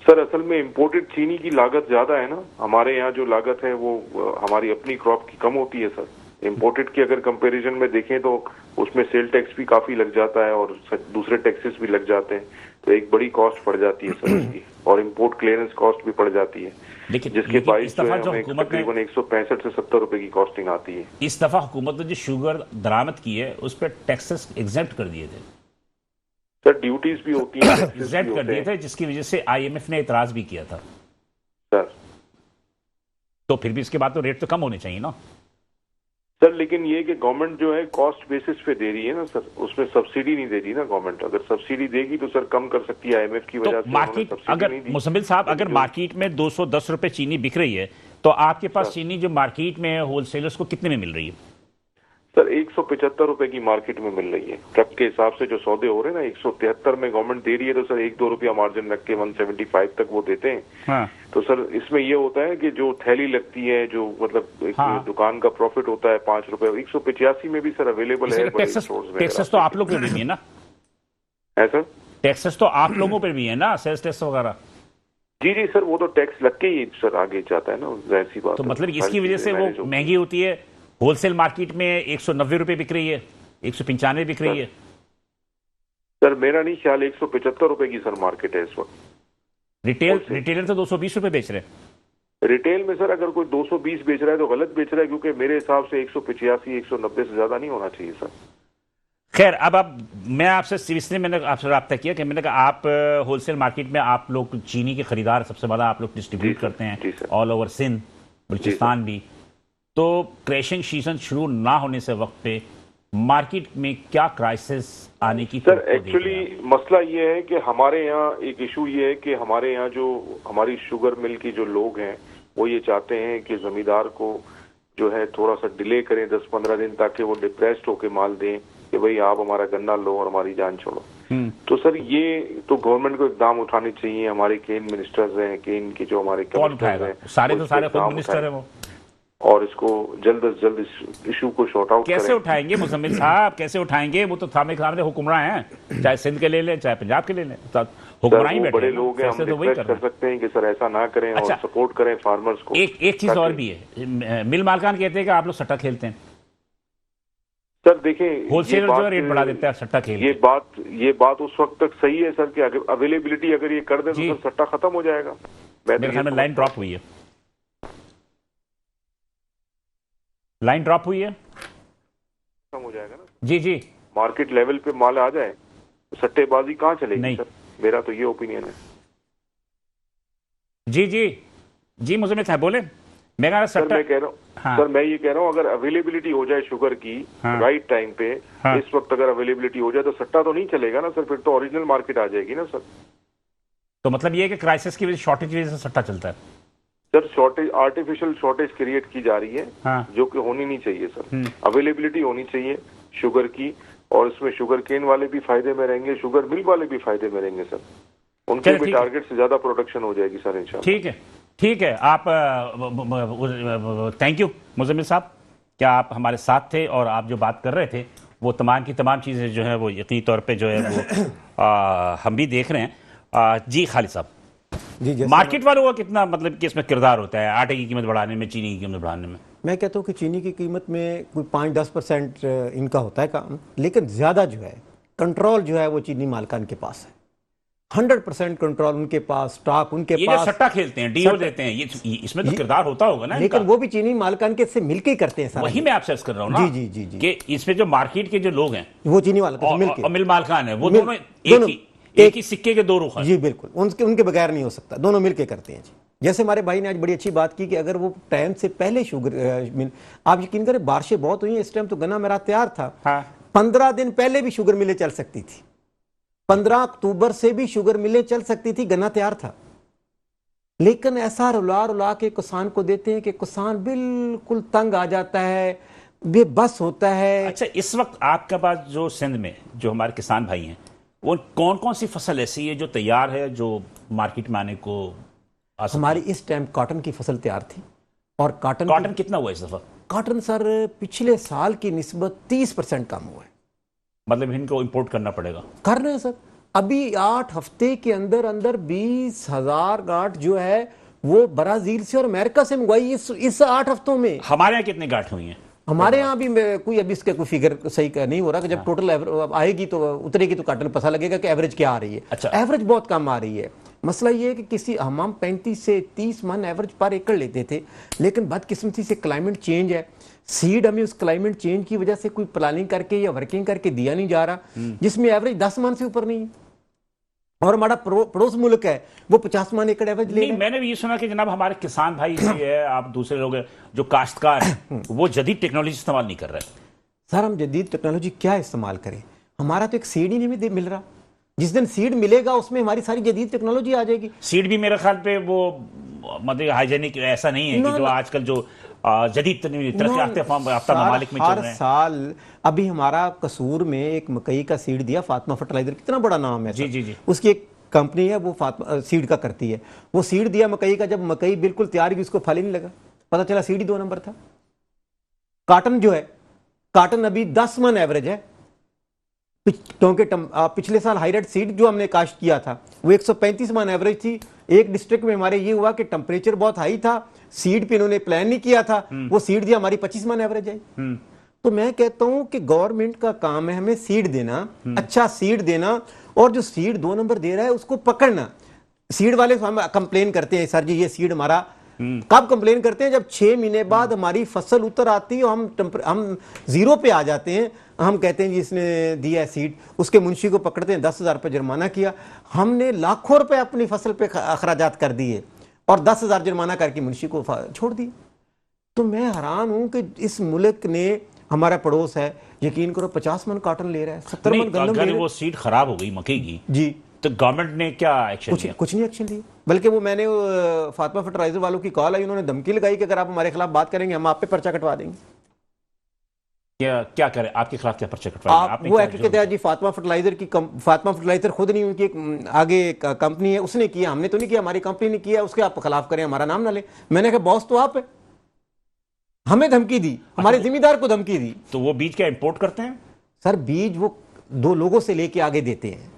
सर। असल में इम्पोर्टेड चीनी की लागत ज्यादा है ना, हमारे यहाँ जो लागत है वो हमारी अपनी क्रॉप की कम होती है सर। इम्पोर्टेड की अगर कंपैरिजन में देखें तो उसमें सेल टैक्स भी काफी लग जाता है और दूसरे टैक्सेस भी लग जाते हैं, तो एक बड़ी कॉस्ट पड़ जाती है सर उसकी, और इम्पोर्ट क्लियरेंस कॉस्ट भी पड़ जाती है, जिसके बाईस जो है हमें तकरीबन 165 से 70 रुपए की कॉस्टिंग आती है। इस दफा हुकूमत ने जो शुगर दरामद की है उस पर टैक्सेस एग्जेम्प्ट कर दिए थे सर, ड्यूटीज भी होती है, एग्जेम्प्ट कर दिए थे, जिसकी वजह से IMF ने इतराज भी किया था सर। तो फिर भी इसके बाद तो रेट तो कम होने चाहिए ना सर लेकिन ये कि गवर्नमेंट जो है कॉस्ट बेसिस पे दे रही है ना सर, उसमें सब्सिडी नहीं दे रही ना गवर्नमेंट। अगर सब्सिडी देगी तो सर कम कर सकती है, आईएमएफ की वजह से मार्केट अगर मुसम्मिल साहब अगर मार्केट में 210 रुपए चीनी बिक रही है तो आपके पास चीनी जो मार्केट में होलसेलर्स को कितने में मिल रही है? सर 175 रुपए की मार्केट में मिल रही है। ट्रक के हिसाब से जो सौदे हो रहे हैं ना 173 में गवर्नमेंट दे रही है, तो सर 1-2 रुपया मार्जिन रख के 175 तक वो देते हैं। हाँ। तो सर इसमें ये होता है कि जो थैली लगती है, जो मतलब एक दुकान का प्रॉफिट होता है 5 रुपए, 185 में भी सर अवेलेबल है। टैक्सेस तो आप लोग पे भी है ना? है सर, टैक्सेस तो आप लोगों पे भी है ना, सेल्स टैक्स वगैरह? जी सर, वो तो टैक्स लग के ही सर आगे जाता है ना, वैसी बात। तो मतलब इसकी वजह से वो महंगी होती है। होलसेल मार्केट में 190 रुपए बिक रही है, 195 बिक रही है। सर मेरा नहीं ख्याल 175 रुपए की सर मार्केट है इस वक्त। रिटेलर तो 220 रुपए बेच रहे हैं। रिटेल में सर अगर कोई 220 बेच रहा है तो गलत बेच रहा है, क्योंकि मेरे हिसाब से 185 190 से ज्यादा नहीं होना चाहिए सर। खैर अब मैं आपसे इसलिए मैंने आपसे रब्ता किया कि मैंने कहा आप होलसेल मार्केट में आप लोग चीनी के खरीदार सबसे बड़ा आप लोग डिस्ट्रीब्यूट करते हैं ऑल ओवर सिंध, बलूचिस्तान भी। तो क्रैशिंग सीजन शुरू ना होने से वक्त पे मार्केट में क्या क्राइसिस आने की? सर एक्चुअली मसला ये है कि हमारे यहाँ एक इशू ये है कि हमारे यहाँ जो हमारी शुगर मिल की जो लोग हैं वो ये चाहते हैं कि जमींदार को जो है थोड़ा सा डिले करें 10-15 दिन, ताकि वो डिप्रेस्ड होके माल दें कि भाई आप हमारा गन्ना लो और हमारी जान छोड़ो। तो सर ये तो गवर्नमेंट को इकदाम उठाने चाहिए। हमारे केन मिनिस्टर्स हैं, केन के जो हमारे कमिश्नर हैं, सारे तो सारे खुद मिनिस्टर हैं वो, और इसको जल्द से जल्द इस इशू को शॉर्ट आउट कैसे उठाएंगे मुजम्मिल साहब, कैसे उठाएंगे? वो तो सामने हुक्मरान हैं, चाहे सिंध के ले लें चाहे पंजाब के ले लें, हुक्मरान ही बैठे बड़े लोग हैं। हम रिक्वेस्ट कर सकते हैं कि सर ऐसा ना करें और सपोर्ट करें फार्मर्स को। एक चीज और भी है, मिल मालकान कहते हैं कि आप लोग सट्टा खेलते हैं। सर देखें, होलसेलर जो रेट बढ़ा देता है सट्टा खेल। ये बात उस वक्त तक सही है सर कि अगर अवेलेबिलिटी अगर ये कर दे तो सर सट्टा खत्म हो जाएगा। मेरे ख्याल में लाइन ड्रॉप हुई है, लाइन ड्रॉप हुई है, खत्म हो जाएगा ना जी। मार्केट लेवल पे माल आ जाए तो सट्टेबाजी कहाँ चलेगी? नहीं सर मेरा तो ये ओपिनियन है। जी मुझे साहब बोले। मैं कह रहा हूँ सर मैं ये कह रहा हूँ अगर अवेलेबिलिटी हो जाए शुगर की राइट टाइम पे, इस वक्त अगर अवेलेबिलिटी हो जाए तो सट्टा तो नहीं चलेगा ना सर, फिर तो ओरिजिनल मार्केट आ जाएगी ना सर। तो मतलब ये है कि क्राइसिस की वजह से, शॉर्टेज की वजह से सट्टा चलता है sir. Shortage, artificial shortage create की जा रही है जो कि होनी नहीं चाहिए सर। अवेलेबिलिटी होनी चाहिए शुगर की, और इसमें शुगर केन वाले भी फायदे में रहेंगे, शुगर मिल वाले भी फायदे में रहेंगे सर। उनके भी टारगेट से ज्यादा प्रोडक्शन हो जाएगी सर इंशाल्लाह। ठीक है। आप थैंक यू मुजम्मिल साहब, क्या आप हमारे साथ थे और आप जो बात कर रहे थे वो तमाम की तमाम चीज़ें जो है वो यकीनी तौर पे जो है वो हम भी देख रहे हैं। जी खालिद साहब, जी मार्केट वालों का कितना मतलब कि इसमें किरदार होता है आटे की कीमत बढ़ाने में, चीनी की कीमत बढ़ाने में? मैं कहता हूँ कि चीनी की कीमत में कोई 5-10% इनका होता है काम, लेकिन ज़्यादा जो है कंट्रोल जो है वो चीनी मालकान के पास है। 100% कंट्रोल उनके पास, स्टॉक उनके पास। सट्टा खेलते हैं, डीओ देते हैं, ये इसमें तो किरदार होता होगा ना, लेकिन वो भी चीनी मालकान के से मिलके करते हैं। वही मैं आपसे अर्ज कर रहा हूँ ना जी कि इसमें जो मार्केट के जो लोग हैं वो चीनी मालकान और मिल मालकान है, वो दोनों एक ही सिक्के के दो रुख हैं। जी बिल्कुल, उनके बगैर नहीं हो सकता, दोनों मिलके करते हैं जी। जैसे हमारे भाई ने आज बड़ी अच्छी बात की कि अगर वो टाइम से पहले शुगर मिल, आप यकीन करें बारिशें बहुत हुई, इस टाइम तो गन्ना मेरा तैयार था। 15 दिन पहले भी शुगर मिलें चल सकती थी, 15 अक्टूबर से भी शुगर मिलें चल सकती थी, गन्ना तैयार था। लेकिन ऐसा रुला के किसान को देते हैं कि किसान बिल्कुल तंग आ जाता है, बेबस होता है। अच्छा, इस वक्त आपके पास जो सिंध में जो हमारे किसान भाई हैं, वो कौन कौन सी फसल ऐसी है जो तैयार है, जो मार्केट में आने को? हमारी इस टाइम कॉटन की फसल तैयार थी, और कॉटन कितना हुआ इस दफा? कॉटन सर पिछले साल की निस्बत 30% कम हुआ है। मतलब इनको इंपोर्ट करना पड़ेगा? कर रहे हैं सर, अभी 8 हफ्ते के अंदर 20,000 गांठ जो है वो ब्राजील से और अमेरिका से मंगवाई इस 8 हफ्तों में। हमारे यहाँ कितनी गांठ हुई हैं? हमारे यहाँ भी कोई अभी इसका कोई फिगर सही नहीं हो रहा कि जब टोटल आएगी तो उतरेगी तो कॉटन पता लगेगा कि एवरेज क्या आ रही है। अच्छा। एवरेज बहुत कम आ रही है। मसला ये है कि हम 35 से 30 मन एवरेज पर एकड़ लेते थे, लेकिन बदकिस्मती से क्लाइमेट चेंज है, सीड हमें उस क्लाइमेट चेंज की वजह से कोई प्लानिंग करके या वर्किंग करके दिया नहीं जा रहा, जिसमें एवरेज 10 मन से ऊपर नहीं है। और हमारा पड़ोस मुल्क है वो 50 एकड़ एवरेज ले नहीं, मैंने भी ये सुना कि जनाब हमारे किसान भाई भी है, आप दूसरे लोग हैं, जो काश्तकार हैं वो जदीद टेक्नोलॉजी इस्तेमाल नहीं कर रहे। सर हम जदीद टेक्नोलॉजी क्या इस्तेमाल करें? हमारा तो एक सीड ही नहीं मिल रहा। जिस दिन सीड मिलेगा उसमें हमारी सारी जदीद टेक्नोलॉजी आ जाएगी। सीड भी मेरे ख्याल पे वो मतलब हाइजेनिक ऐसा नहीं है कि जो आजकल जो जदीद तरक्की याफ्ता ममालिक में चल रहे हैं। हर साल अभी हमारा कसूर में एक मकई का सीड दिया, फातिमा फर्टिलाइजर, कितना बड़ा नाम है। जी जी जी। उसकी एक कंपनी है वो फातिमा सीड का करती है। वो सीड दिया मकई का, जब मकई बिल्कुल तैयार हुई उसको फल ही नहीं लगा, पता चला सीड ही 2 नंबर था। काटन जो है, काटन अभी 10 मन एवरेज है, क्योंकि पिछले साल हाईरेट सीड जो हमने काश्त किया था वो 135 मन एवरेज थी। एक डिस्ट्रिक्ट में हमारे ये हुआ कि टेम्परेचर बहुत हाई था, सीड पे इन्होंने प्लान नहीं किया था, वो सीड दिया, हमारी 25 मन एवरेज आई। तो मैं कहता हूं कि गवर्नमेंट का काम है हमें सीड देना, अच्छा सीड देना, और जो सीड 2 नंबर दे रहा है उसको पकड़ना। सीड वाले हम कंप्लेन करते हैं, सर जी ये सीड हमारा, कब कंप्लेन करते हैं? जब 6 महीने बाद हमारी फसल उतर आती है, हम 0 पे आ जाते हैं, हम कहते हैं जी इसने दिया है सीड, उसके मुंशी को पकड़ते हैं, 10,000 रुपये जुर्माना किया। हमने लाखों रुपए अपनी फसल पे अखराजात कर दिए और 10,000 जुर्माना करके मुंशी को छोड़ दिए। तो मैं हैरान हूं कि इस मुल्क ने, हमारा पड़ोस है, यकीन करो 50 मन कॉटन ले रहा है, 70 मन गंदम ले रहा है। वो सीड खराब हो गई मकई की जी, तो गवर्नमेंट ने क्या एक्शन लिया? कुछ नहीं एक्शन लिया। बल्कि वो मैंने फातिमा फर्टिलाइजर वालों की कॉल आई, उन्होंने धमकी लगाई कि अगर आप हमारे खिलाफ बात करेंगे हम आप पे पर्चा कटवा देंगे। क्या करें आपके खिलाफ? क्या पर्चा कटवाएंगे? वो एक्ट के तहत जी फातिमा फर्टिलाइजर खुद नहीं, उनकी एक आगे कंपनी है उसने किया, हमने तो नहीं किया, हमारी कंपनी ने किया, उसके आप खिलाफ करें, हमारा नाम ना ले। मैंने कहा बॉस तो आप है, हमें धमकी दी, हमारे जिम्मेदार को धमकी दी। तो वो बीज क्या इंपोर्ट करते हैं? सर बीज वो 2 लोगों से लेके आगे देते हैं।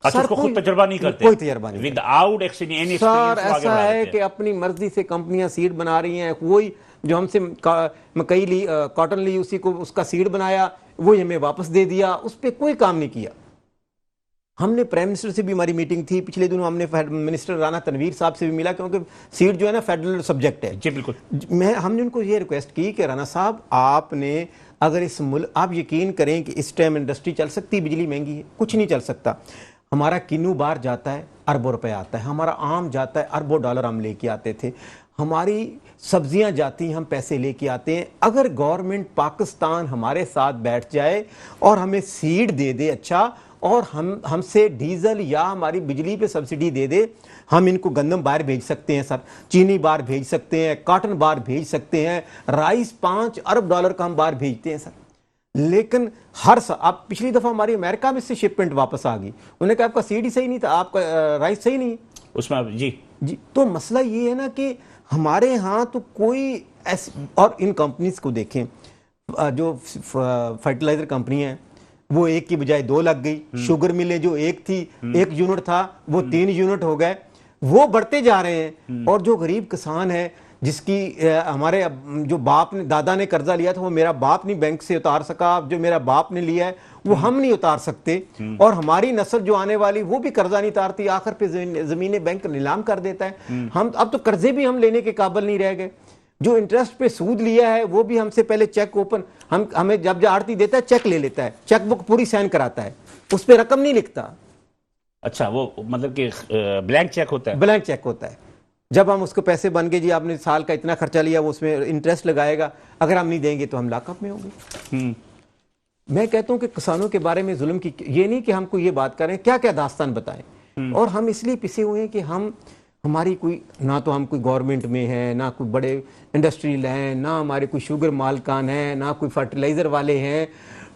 अच्छा, उसको खुद तजर्बा नहीं करते? कोई तजर्बा नहीं विदाउट सर। ऐसा है कि अपनी मर्जी से कंपनियां सीड बना रही हैं, कोई जो हमसे मकई ली, कॉटन ली, उसी को उसका सीड बनाया, वो हमें वापस दे दिया, उस पर कोई काम नहीं किया। हमने प्राइम मिनिस्टर से भी हमारी मीटिंग थी पिछले दिनों, हमने मिनिस्टर राना तनवीर साहब से भी मिला, क्योंकि सीड जो है ना फेडरल सब्जेक्ट है। जी बिल्कुल। हमने उनको ये रिक्वेस्ट की कि राना साहब आपने अगर इस मुल्क, आप यकीन करें कि इस टाइम इंडस्ट्री चल सकती, बिजली महंगी है, कुछ नहीं चल सकता। हमारा किन्नू बार जाता है अरबों रुपए आता है, हमारा आम जाता है अरबों डॉलर हम लेके आते थे, हमारी सब्जियां जाती हम पैसे लेके आते हैं। अगर गवर्नमेंट पाकिस्तान हमारे साथ बैठ जाए और हमें सीड दे दे अच्छा, और हमसे डीजल या हमारी बिजली पे सब्सिडी दे दे, हम इनको गंदम बाहर भेज सकते हैं सर, चीनी बाहर भेज सकते हैं, कॉटन बाहर भेज सकते हैं, राइस 5 अरब डॉलर का हम बाहर भेजते हैं सर। लेकिन हर साल, आप पिछली दफा हमारी अमेरिका में से शिपमेंट वापस आ गई, उन्होंने कहा आपका सीड ही सही नहीं था, आपका राइस सही नहीं उसमें। जी जी। तो मसला ये है ना कि हमारे यहाँ तो कोई ऐसी, और इन कंपनीज को देखें, जो फर्टिलाइजर कंपनी है वो 1 की बजाय 2 लग गई, शुगर मिलें जो 1 थी, 1 यूनिट था वो 3 यूनिट हो गए, वो बढ़ते जा रहे हैं। और जो गरीब किसान है, जिसकी हमारे जो बाप ने, दादा ने कर्जा लिया था, वो मेरा बाप नहीं बैंक से उतार सका, जो मेरा बाप ने लिया है वो हम नहीं उतार सकते, और हमारी नस्ल जो आने वाली वो भी कर्जा नहीं उतारती, आखिर पे जमीनें बैंक नीलाम कर देता है। हम अब तो कर्जे भी हम लेने के काबिल नहीं रह गए। जो इंटरेस्ट पे सूद लिया है वो भी हमसे पहले चेक ओपन, हमें जब आड़ती देता है चेक ले लेता है, चेक बुक पूरी साइन कराता है, उस पर रकम नहीं लिखता। अच्छा, वो मतलब कि ब्लैंक चेक होता है? ब्लैंक चेक होता है। जब हम उसको पैसे बन गए जी आपने साल का इतना खर्चा लिया, वो उसमें इंटरेस्ट लगाएगा, अगर हम नहीं देंगे तो हम लॉकअप में होंगे। मैं कहता हूं कि किसानों के बारे में जुल्म की, ये नहीं कि हमको ये बात करें, क्या क्या दास्तान बताएं, और हम इसलिए पिसे हुए हैं कि हमारी कोई, ना तो हम कोई गवर्नमेंट में है, ना कोई बड़े इंडस्ट्रियल हैं, ना हमारे कोई शुगर मालकान है, ना कोई फर्टिलाइजर वाले हैं।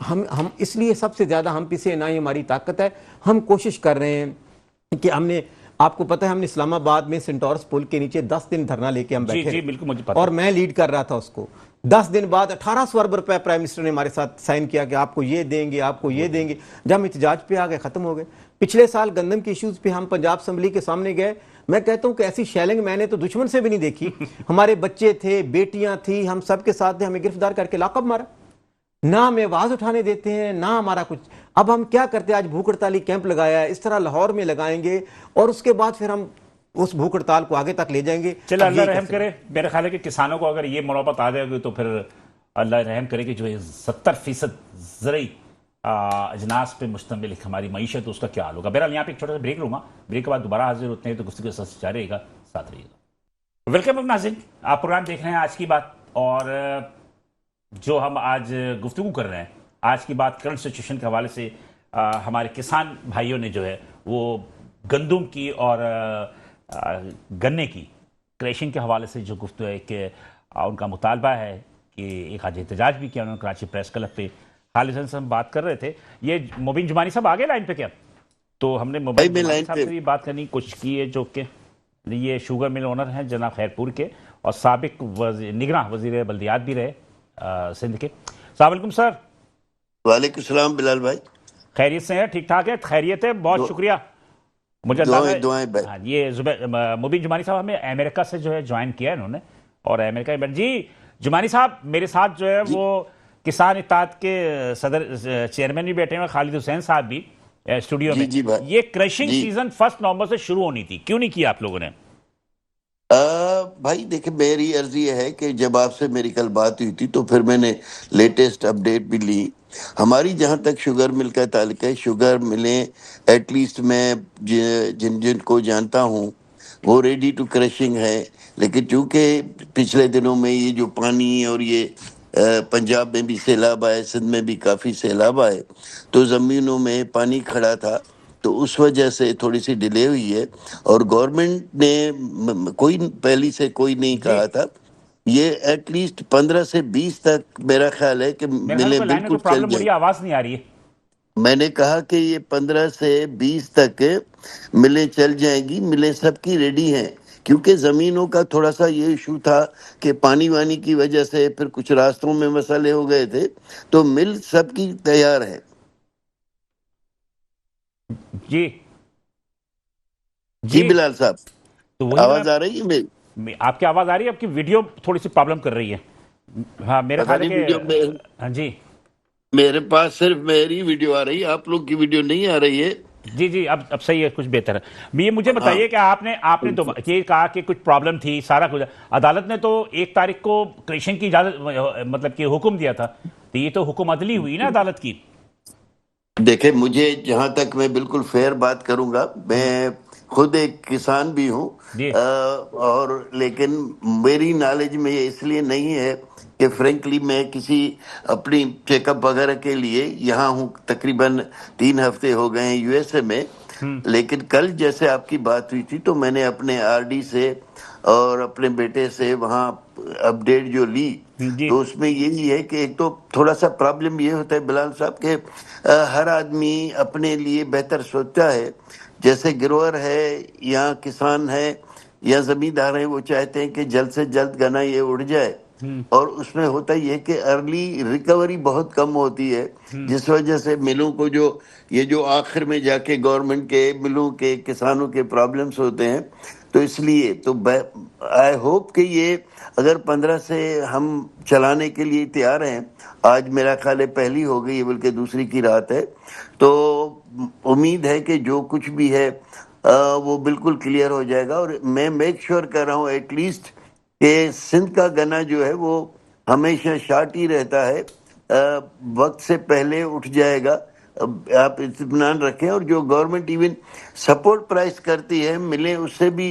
हम इसलिए सबसे ज्यादा हम पिसे, ना ही हमारी ताकत है। हम कोशिश कर रहे हैं कि हमने, आपको पता है हमने इस्लामाबाद में सेंटोरस पुल के नीचे 10 दिन धरना लेके हम बैठे। जी बिल्कुल, मुझे पता। और मैं लीड कर रहा था उसको। 10 दिन बाद 1800 अरब रुपए प्राइम मिनिस्टर ने हमारे साथ साइन किया कि आपको ये देंगे, आपको ये देंगे। जब हम इhtजाज पे आ गए, खत्म हो गए। पिछले साल गंदम के इश्यूज पे हम पंजाब असेंबली के सामने गए, मैं कहता हूं कि ऐसी शेलिंग मैंने तो दुश्मन से भी नहीं देखी। हमारे बच्चे थे, बेटियां थी, हम सबके साथ थे, हमें गिरफ्तार करके लॉकअप मारा, ना हमें आवाज उठाने देते हैं, ना हमारा कुछ। अब हम क्या करते हैं, आज भूख हड़ताली कैंप लगाया है, इस तरह लाहौर में लगाएंगे, और उसके बाद फिर हम उस भूख हड़ताल को आगे तक ले जाएंगे। चलो अल्लाह रहम करे। मेरे ख्याल है कि किसानों को अगर ये मुराबत आ जाएगी तो फिर अल्लाह रहम करे कि जो 70% ज़रई अजनास पे मुश्तमिल एक हमारी मईशत, उसका क्या हाल होगा। बहरहाल यहाँ पे एक छोटा सा ब्रेक लूँगा, ब्रेक के बाद दोबारा हाजिर होते हैं, तो गुफ्तगू के साथ जारी रहेगा, साथ रहिएगा। वेलकम नाज़रीन, आप प्रोग्राम देख रहे हैं आज की बात, और जो हम आज गुफ्तगू कर रहे हैं आज की बात करंट सिचुएशन के हवाले से, हमारे किसान भाइयों ने जो है वो गंदम की और गन्ने की क्रैशिंग के हवाले से जो गुफ्तगू है कि उनका मुतालबा है कि एक आज एहतजाज भी किया उन्होंने कराची प्रेस क्लब पे। खालिद से हम बात कर रहे थे, ये मुबीन जुमानी साहब आगे लाइन पे क्या, तो हमने मुबीन जुमानी साहब से भी बात करने की कोशिश की है, जो कि ये शुगर मिल ओनर हैं जनाब खैरपुर के, और साबिक निगरान वजीर बल्दियात भी रहे सिंध के। अस्सलाम वालेकुम सर। वालेकुम सलाम बिलाल भाई, खैरियत से है? ठीक ठाक है, खैरियत है, बहुत शुक्रिया। मुझे अंदाजा हाँ, ये मुबीन जुमानी साहब हमें अमेरिका से जो है ज्वाइन किया है इन्होंने, और अमेरिका में जी जुमानी साहब मेरे साथ जो है वो किसान इत्तेहाद के सदर चेयरमैन भी बैठे हुए खालिद हुसैन साहब भी स्टूडियो में। जी ये क्रशिंग सीजन 1 नवंबर से शुरू होनी थी, क्यों नहीं किया आप लोगों ने? भाई देखिए, मेरी अर्जी है कि जब आपसे मेरी कल बात हुई थी तो फिर मैंने लेटेस्ट अपडेट भी ली। हमारी जहां तक शुगर मिल का ताल्लुक है, शुगर मिलें एटलीस्ट मैं जिन जिन को जानता हूं वो रेडी टू क्रशिंग है, लेकिन चूंकि पिछले दिनों में ये जो पानी और ये पंजाब में भी सैलाब आए, सिंध में भी काफ़ी सैलाब आए, तो ज़मीनों में पानी खड़ा था, तो उस वजह से थोड़ी सी डिले हुई है। और गवर्नमेंट ने कोई पहली से कोई नहीं कहा था, ये एटलीस्ट 15 से 20 तक मेरा ख्याल है कि मिले बिल्कुल चल जाए। आवाज नहीं आ रही है। मैंने कहा कि ये 15 से 20 तक मिलें चल जाएंगी, मिलें सबकी रेडी हैं, क्योंकि ज़मीनों का थोड़ा सा ये इशू था कि पानी वानी की वजह से फिर कुछ रास्तों में मसले हो गए थे, तो मिल सबकी तैयार है। जी जी बिलाल साहब, तो आवाज आ रही है मेरी? आपकी आवाज आ रही है, आपकी वीडियो थोड़ी सी प्रॉब्लम कर रही है। हाँ मेरे ख्याल है। हाँ जी, मेरे पास सिर्फ मेरी वीडियो आ रही है, आप लोग की वीडियो नहीं आ रही है। जी जी, अब सही है, कुछ बेहतर है। ये मुझे बताइए कि आपने तो ये कहा कि कुछ प्रॉब्लम थी, सारा कुछ अदालत ने तो 1 तारीख को क्रशिंग की इजाजत मतलब कि हुक्म दिया था, तो ये तो हुक्म अदली हुई ना अदालत की। देखे, मुझे जहां तक, मैं बिल्कुल फेयर बात करूंगा, मैं खुद एक किसान भी हूँ, और लेकिन मेरी नॉलेज में ये इसलिए नहीं है कि फ्रेंकली मैं किसी अपनी चेकअप वगैरह के लिए यहाँ हूँ। तकरीबन 3 हफ्ते हो गए हैं यूएसए में, लेकिन कल जैसे आपकी बात हुई थी तो मैंने अपने आरडी से और अपने बेटे से वहाँ अपडेट जो ली, तो उसमें यही है कि एक तो थोड़ा सा प्रॉब्लम ये होता है बिलाल साहब के हर आदमी अपने लिए बेहतर सोचता है। जैसे ग्रोअर है या किसान है या जमींदार है, वो चाहते हैं कि जल्द से जल्द गन्ना ये उड़ जाए, और उसमें होता ही है कि अर्ली रिकवरी बहुत कम होती है, जिस वजह से मिलों को जो आखिर में जाके गवर्नमेंट के मिलों के किसानों के प्रॉब्लम्स होते हैं। तो इसलिए तो आई होप कि ये अगर 15 से हम चलाने के लिए तैयार हैं, आज मेरा ख्याल है पहली हो गई है बल्कि दूसरी की रात है, तो उम्मीद है कि जो कुछ भी है वो बिल्कुल क्लियर हो जाएगा। और मैं मेक श्योर कर रहा हूँ एटलीस्ट कि सिंध का गन्ना जो है वो हमेशा शार्ट ही रहता है, वक्त से पहले उठ जाएगा, आप इत्मीनान रखें। और जो गवर्नमेंट इवन सपोर्ट प्राइस करती है, मिलें उससे भी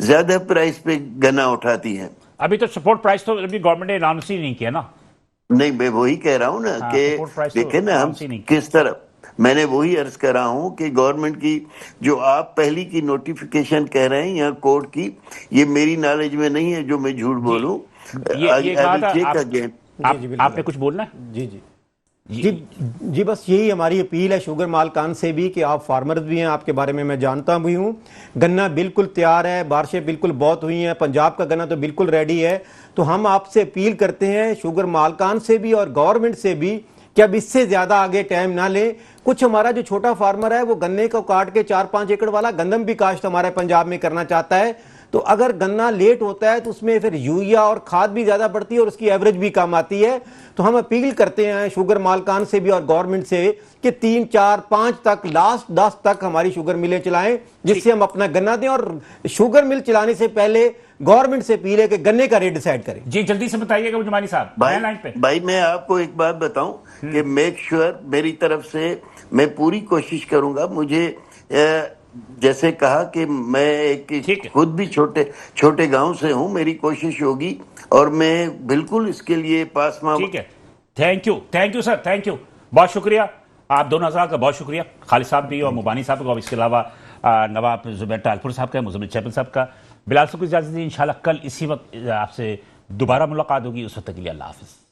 ज्यादा प्राइस पे गन्ना उठाती है। अभी तो सपोर्ट प्राइस तो अभी गवर्नमेंट ने अनाउंस ही नहीं किया ना। नहीं, मैं वही कह रहा हूँ ना कि देखें ना हम किस तरह, मैंने वही अर्ज कर रहा हूँ कि गवर्नमेंट की जो आप पहली की नोटिफिकेशन कह रहे हैं या कोर्ट की, ये मेरी नॉलेज में नहीं है जो मैं झूठ बोलूं। ये कहा था आपने कुछ बोलना? जी जी जी जी, बस यही हमारी अपील है शुगर मालकान से भी कि आप फार्मर्स भी हैं, आपके बारे में मैं जानता भी हूँ। गन्ना बिल्कुल तैयार है, बारिशें बिल्कुल बहुत हुई हैं, पंजाब का गन्ना तो बिल्कुल रेडी है। तो हम आपसे अपील करते हैं शुगर मालकान से भी और गवर्नमेंट से भी कि अब इससे ज़्यादा आगे टाइम ना लें। कुछ हमारा जो छोटा फार्मर है वो गन्ने को काट के 4-5 एकड़ वाला गंदम भी काश्त हमारे पंजाब में करना चाहता है, तो अगर गन्ना लेट होता है तो उसमें फिर यूरिया और खाद भी ज्यादा पड़ती है और उसकी एवरेज भी कम आती है। तो हम अपील करते हैं शुगर मालकान से भी और गवर्नमेंट से कि 3, 4, 5 तक, लास्ट 10 तक हमारी शुगर मिलें चलाएं, जिससे हम अपना गन्ना दें। और शुगर मिल चलाने से पहले गवर्नमेंट से अपील है कि गन्ने का रेट डिसाइड करें। जी जल्दी से बताइएगा मुजमानी साहब, लाइन पे। भाई मैं आपको एक बात बताऊं कि मेक श्योर मेरी तरफ से मैं पूरी कोशिश करूंगा। मुझे जैसे कहा कि मैं एक खुद भी छोटे गांव से हूं, मेरी कोशिश होगी और मैं बिल्कुल इसके लिए पास में। ठीक है, thank you sir, thank you, बहुत शुक्रिया आप दोनों हज़रात का, बहुत शुक्रिया खालिद साहब भी और मुबानी साहब को, इसके अलावा नवाब जुबैर टालपुर साहब का, मुज़म्मिल चैपल साहब का। बिलाल को इजाज़त दी, इंशाल्लाह कल इसी वक्त आपसे दोबारा मुलाकात होगी। उस वक्त के लिए अल्लाह हाफ़िज़।